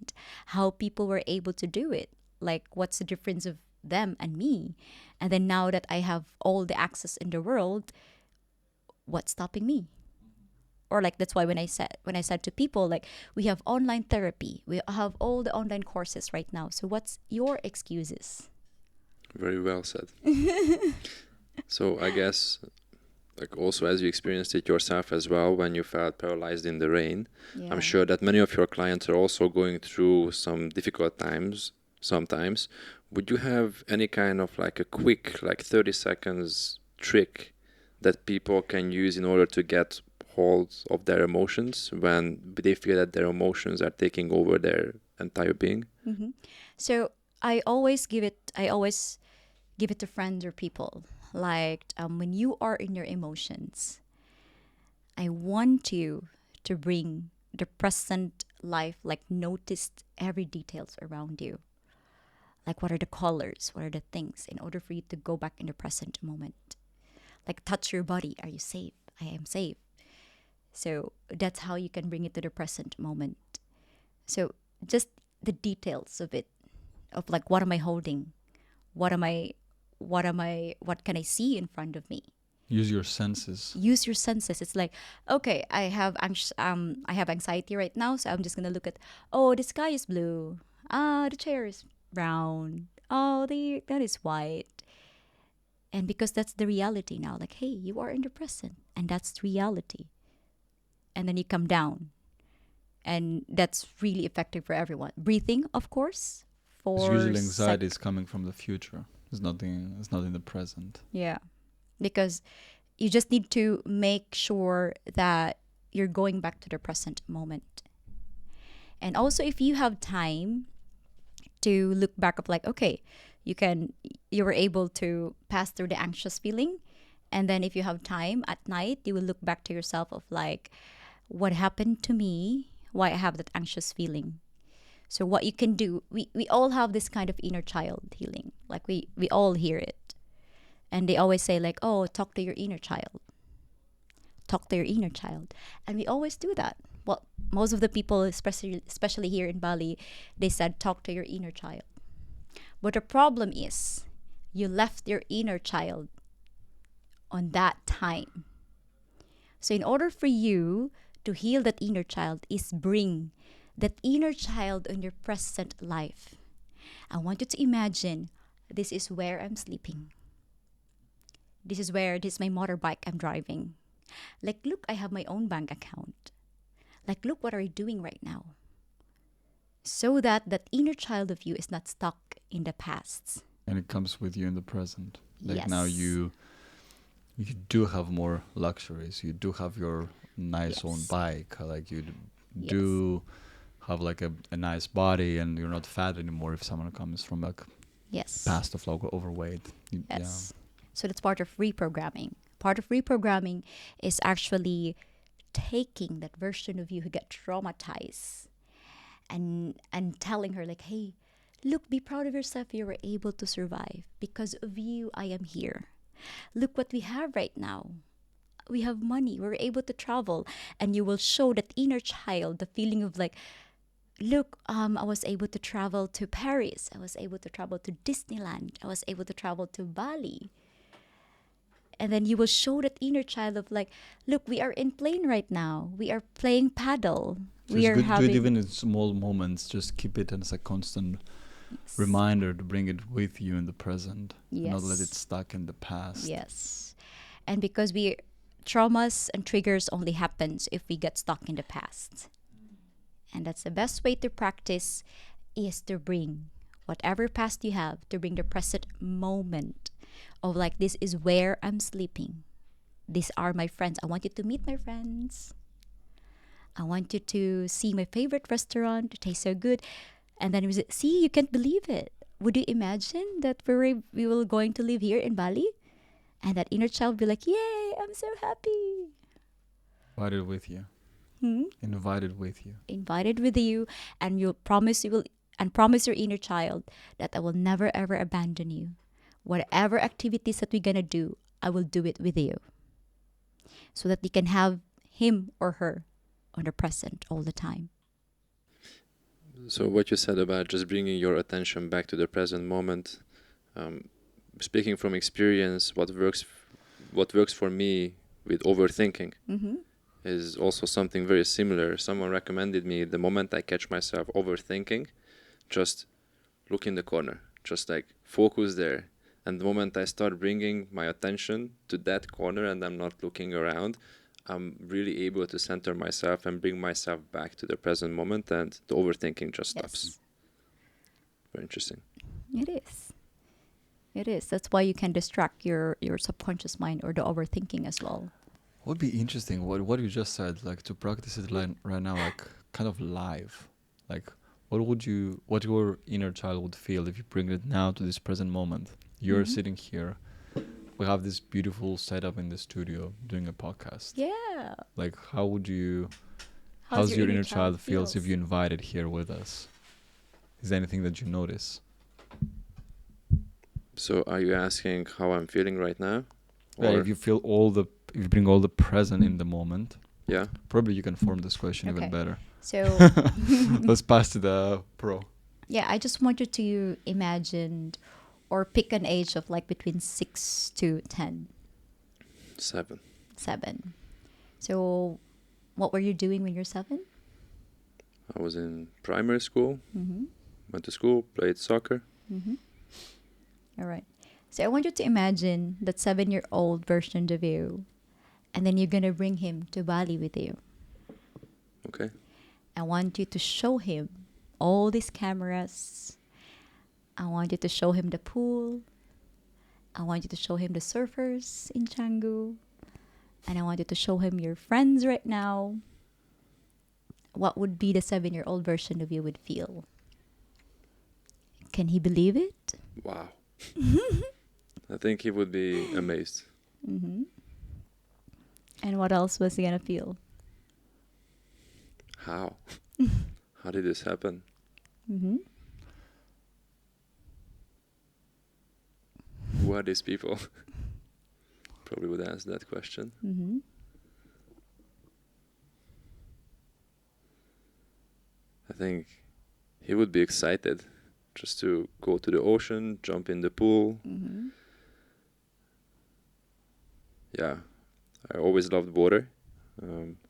A: How people were able to do it? Like, what's the difference of them and me? And then now that I have all the access in the world, what's stopping me? Or like that's why when I said to people like we have online therapy, we have all the online courses right now. So what's your excuses?
B: very well said. So I guess like also as you experienced it yourself as well when you felt paralyzed in the rain, I'm sure that many of your clients are also going through some difficult times sometimes. Would you have any kind of like a quick like 30 seconds trick that people can use in order to get hold of their emotions when they feel that their emotions are taking over their entire being?
A: Mm-hmm. So I always give it to friends or people. Like when you are in your emotions, I want you to bring the present life, like notice every details around you. Like what are the colors, what are the things, in order for you to go back in the present moment. Like touch your body. Are you safe? I am safe. So that's how you can bring it to the present moment. So just the details of it, of like what am I holding? What can I see in front of me?
C: Use your senses.
A: Use your senses. It's like, okay, I have anxiety right now, so I'm just gonna look at, oh, the sky is blue. The chair is brown. Oh, that is white. And because that's the reality now, like, hey, you are in the present, and that's reality. And then you come down. And that's really effective for everyone. Breathing, of course.
C: Because
A: For
C: usually anxiety is coming from the future. It's not in the present.
A: Yeah. Because you just need to make sure that you're going back to the present moment. And also, if you have time to look back of like, okay, you were able to pass through the anxious feeling. And then if you have time at night, you will look back to yourself of like, what happened to me? Why I have that anxious feeling? So what you can do, we all have this kind of inner child healing. Like we all hear it. And they always say like, oh, talk to your inner child. Talk to your inner child. And we always do that. Well, most of the people, especially here in Bali, they said talk to your inner child. But the problem is you left your inner child on that time. So in order for you to heal that inner child is bring that inner child in your present life. I want you to imagine this is where I'm sleeping. This is my motorbike I'm driving. Like, look, I have my own bank account. Like, look, what are you doing right now? So that inner child of you is not stuck in the past.
C: And it comes with you in the present. Like
A: Yes.
C: now you do have more luxuries. You do have your nice own bike. Like you do have like a nice body, and you're not fat anymore if someone comes from like past of like overweight.
A: Yes. So that's part of reprogramming. Part of reprogramming is actually taking that version of you who get traumatized and telling her like, hey, look, be proud of yourself. You were able to survive. Because of you, I am here. Look what we have right now. We have money. We're able to travel. And you will show that inner child the feeling of like, look, I was able to travel to Paris. I was able to travel to Disneyland. I was able to travel to Bali. And then you will show that inner child of like, look, we are in plane right now. We are playing paddle.
C: So it's good to do it even in small moments. Just keep it as a constant reminder to bring it with you in the present.
A: Yes.
C: Not let it stuck in the past.
A: Yes. And because traumas and triggers only happens if we get stuck in the past. And that's the best way to practice is to bring whatever past you have, to bring the present moment of like, this is where I'm sleeping. These are my friends. I want you to meet my friends. I want you to see my favorite restaurant. It tastes so good. And then we say, see, you can't believe it. Would you imagine that we were going to live here in Bali? And that inner child will be like, yay, I'm so happy.
C: Invited with you. Invited with you.
A: Invited with you. And promise your inner child that I will never ever abandon you. Whatever activities that we're going to do, I will do it with you. So that you can have him or her on the present all the time.
B: So what you said about just bringing your attention back to the present moment, speaking from experience, what works for me with overthinking is also something very similar. Someone recommended me the moment I catch myself overthinking, just look in the corner, just like focus there. And the moment I start bringing my attention to that corner and I'm not looking around, I'm really able to center myself and bring myself back to the present moment, and the overthinking just stops. Very interesting.
A: It is. It is. That's why you can distract your subconscious mind or the overthinking as well.
C: Would be interesting what you just said, like to practice it right now, like kind of live. Like what your inner child would feel if you bring it now to this present moment. You're sitting here. We have this beautiful setup in the studio doing a podcast.
A: Yeah.
C: Like how's your inner child feels if you invite it here with us? Is there anything that you notice?
B: So are you asking how I'm feeling right now?
C: Yeah, if you feel if you bring all the present in the moment.
B: Yeah.
C: Probably you can form this question even better.
A: So
C: let's pass to the pro.
A: Yeah, I just want you to imagine or pick an age of like between 6 to 10.
B: 7.
A: 7. So what were you doing when you're 7?
B: I was in primary school. Went to school, played soccer.
A: All right. So I want you to imagine that 7-year-old version of you, and then you're going to bring him to Bali with you.
B: Okay.
A: I want you to show him all these cameras. I want you to show him the pool. I want you to show him the surfers in Canggu. And I want you to show him your friends right now. What would be the 7-year-old version of you would feel? Can he believe it?
B: Wow. I think he would be amazed.
A: Mm-hmm. And what else was he going to feel?
B: How? How did this happen?
A: Mm-hmm.
B: Who are these people? Probably would ask that question.
A: Mm-hmm.
B: I think he would be excited just to go to the ocean, jump in the pool.
A: Mm-hmm.
B: Yeah, I always loved water.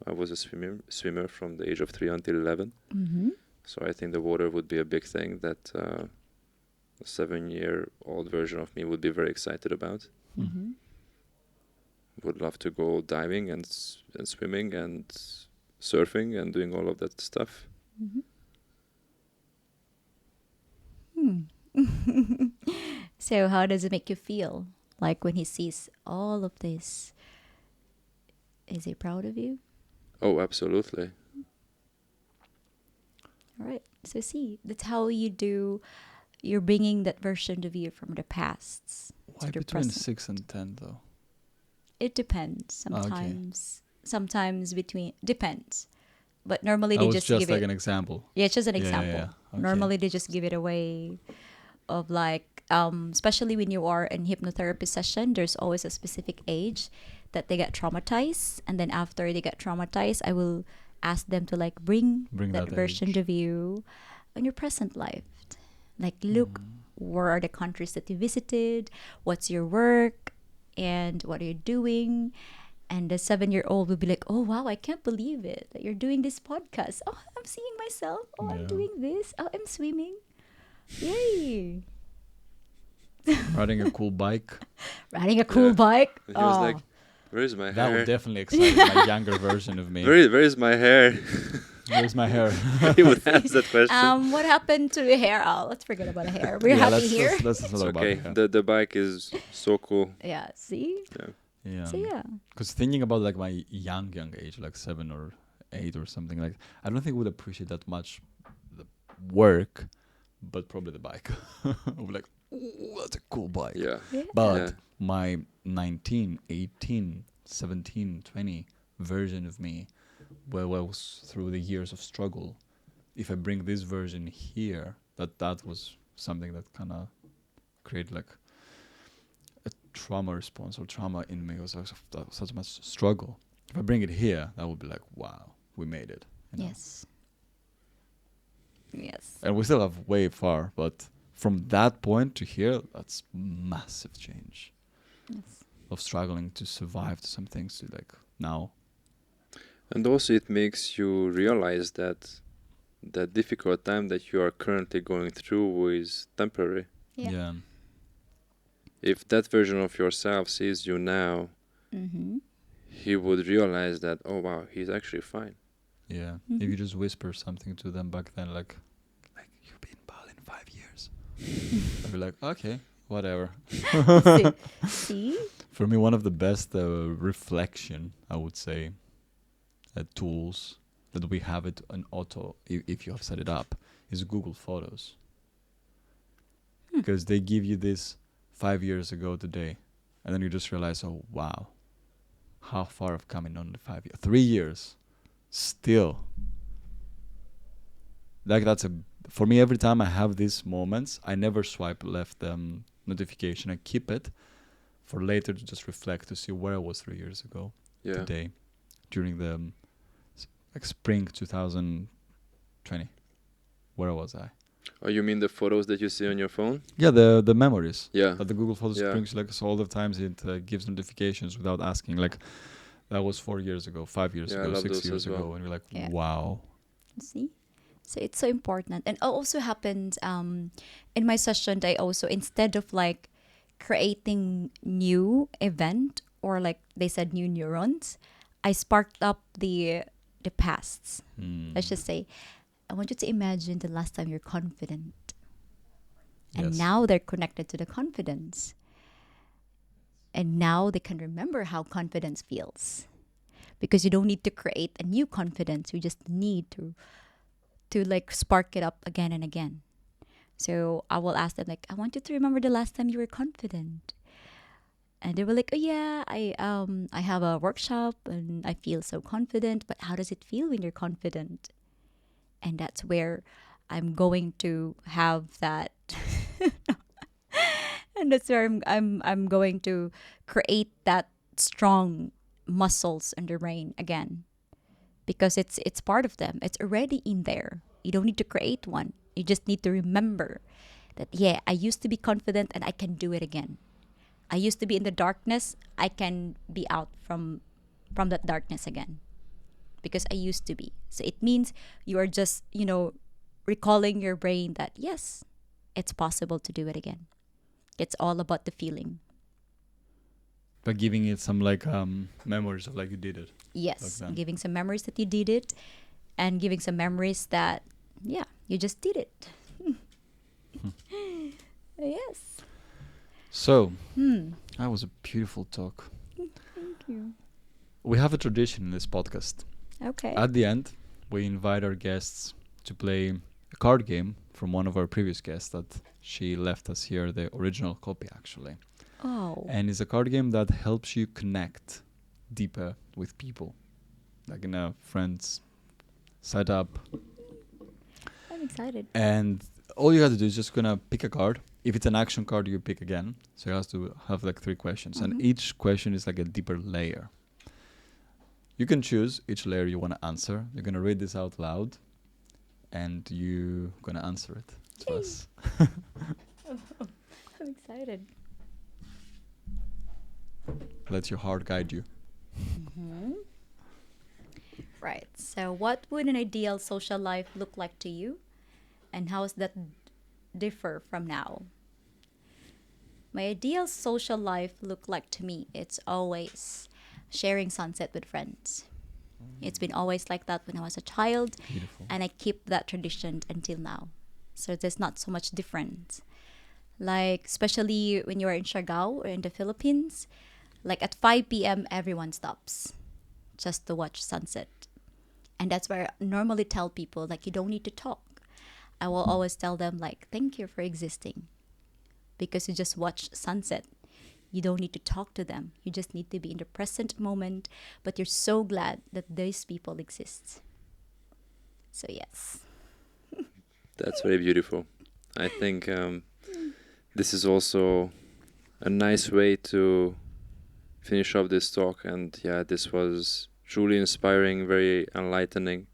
B: I was a swimmer from the age of 3 until 11.
A: Mm-hmm.
B: So I think the water would be a big thing that a 7-year-old version of me would be very excited about.
A: Mm-hmm.
B: Would love to go diving and swimming and surfing and doing all of that stuff.
A: Mm-hmm. So how does it make you feel? Like when he sees all of this, is he proud of you?
B: Oh, absolutely.
A: All right. So see, that's how you do. You're bringing that version of you from the past
C: Why
A: to the
C: between
A: present.
C: 6 and 10 though?
A: It depends.
C: Okay.
A: Sometimes between depends. But normally
C: That
A: they
C: was
A: just
C: just
A: give
C: like
A: it.
C: an example.
A: Yeah, it's just an
C: Yeah, yeah,
A: example.
C: yeah. Okay.
A: Normally they just give it away. Of like, especially when you are in hypnotherapy session, there's always a specific age that they get traumatized, and then after they get traumatized, I will ask them to like bring that version
C: age.
A: of you in your present life. Like, look, where are the countries that you visited? What's your work? And what are you doing? And the 7-year-old will be like, oh, wow, I can't believe it that you're doing this podcast. Oh, I'm seeing myself. Oh, I'm
C: Yeah.
A: doing this. Oh, I'm swimming. Yay.
C: Riding a cool bike.
A: Riding a cool
B: Yeah.
A: bike.
B: He was like, where's my
C: That
B: hair?
C: would definitely excite my younger version of me.
B: Where is my hair?
C: Where's my hair?
B: He would ask that question.
A: What happened to the hair? Oh, let's forget about the hair. We're
C: Yeah,
A: happy here.
C: Let's
B: It's
C: talk
B: okay.
C: about it.
B: The bike is so cool.
A: Yeah, see?
C: Yeah.
A: So, yeah.
C: Because thinking about like my young age, like 7 or 8 or something, like I don't think I would appreciate that much the work, but probably the bike. I'd be like, oh, that's a cool bike.
B: Yeah.
C: But
B: Yeah.
C: my 19, 18, 17, 20 version of me, where I was through the years of struggle, if I bring this version here, that was something that kind of created like a trauma response or trauma in me. It was such much struggle. If I bring it here, that would be like, wow, we made it. You know?
A: Yes. Yes.
C: And we still have way far, but from that point to here, that's massive change
A: Yes.
C: of struggling to survive to some things to like now.
B: And also it makes you realize that the difficult time that you are currently going through is temporary.
A: Yeah.
B: If that version of yourself sees you now,
A: Mm-hmm.
B: he would realize that, oh wow, he's actually fine.
C: Yeah.
A: Mhm.
C: If you just whisper something to them back then, like you've been in Bali in 5 years, I'd be like, okay, whatever.
A: See?
C: For me, one of the best reflection, I would say, tools that we have it on auto, if you have set it up, is Google Photos. Because they give you this 5 years ago today, and then you just realize, oh, wow, how far I've come in only 5 years. 3 years, still. Like for me, every time I have these moments, I never swipe left notification. I keep it for later to just reflect to see where I was 3 years ago today during the spring 2020. Where was I?
B: Oh, you mean the photos that you see on your phone?
C: Yeah, the memories.
B: Yeah.
C: That the Google Photos
B: Yeah.
C: brings, like, so all the times it gives notifications without asking. Like, that was 4 years ago, 5 years
B: Yeah, I
C: ago,
B: love
C: 6
B: those
C: years
B: as well.
C: ago, and you're like,
A: Yeah.
C: wow.
A: See? So it's so important. And it also happened in my session, I also, instead of like creating new event, or like they said, new neurons, I sparked up the pasts. Let's just say, I want you to imagine the last time you're confident, and
C: Yes.
A: now they're connected to the confidence, and now they can remember how confidence feels, because you don't need to create a new confidence. You just need to like spark it up again and again. So I will ask them like, I want you to remember the last time you were confident. And they were like, oh yeah, I have a workshop and I feel so confident. But how does it feel when you're confident? And that's where I'm going to have that, and that's where I'm going to create that strong muscles in the brain again, because it's part of them. It's already in there. You don't need to create one. You just need to remember that, yeah, I used to be confident and I can do it again. I used to be in the darkness. I can be out from that darkness again, because I used to be. So it means you are just, recalling your brain that yes, it's possible to do it again. It's all about the feeling.
C: But giving it some like memories of like you did it.
A: Yes,
C: Like that.
A: giving some memories that you did it, and giving some memories that, yeah, you just did it. Yes.
C: So
A: Hmm.
C: that was a beautiful talk.
A: Thank you.
C: We have a tradition in this podcast.
A: Okay.
C: At the end, we invite our guests to play a card game from one of our previous guests that she left us here, the original copy actually.
A: Oh.
C: And it's a card game that helps you connect deeper with people, like in a friend's setup.
A: I'm excited.
C: And all you have to do is just gonna pick a card. If it's an action card, you pick again. So you have to have like 3 questions, and each question is like a deeper layer. You can choose each layer you want to answer. You're gonna read this out loud, and you're gonna answer it to us.
A: I'm excited.
C: Let your heart guide you.
A: Right. So, what would an ideal social life look like to you, and how does that differ from now? My ideal social life look like to me, it's always sharing sunset with friends. It's been always like that when I was a child,
C: Beautiful.
A: and I keep that tradition until now. So there's not so much difference. Like, especially when you are in Siargao or in the Philippines, like at 5 p.m. everyone stops just to watch sunset. And that's where I normally tell people, like, you don't need to talk. I will always tell them, like, thank you for existing, because you just watch sunset. You don't need to talk to them. You just need to be in the present moment. But you're so glad that these people exist. So yes.
B: That's very beautiful. I think this is also a nice way to finish off this talk. And yeah, this was truly inspiring, very enlightening.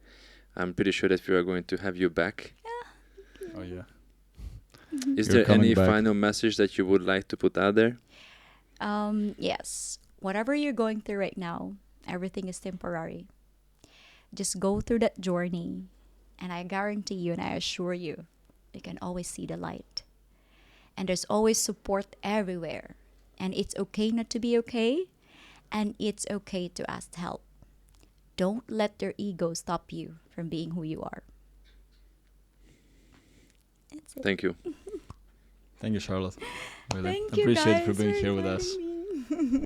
B: I'm pretty sure that we are going to have you back.
C: Oh yeah.
B: Is
C: You're
B: there any
C: coming back.
B: final message that you would like to put out there?
A: Yes. Whatever you're going through right now, everything is temporary. Just go through that journey, and I guarantee you and I assure you, you can always see the light. And there's always support everywhere. And it's okay not to be okay, and it's okay to ask help. Don't let your ego stop you from being who you are. That's it.
B: Thank you.
C: Thank you, Charlotte. Really
A: Thank you
C: appreciate
A: guys
C: for being
A: for
C: here with us.
A: inviting me.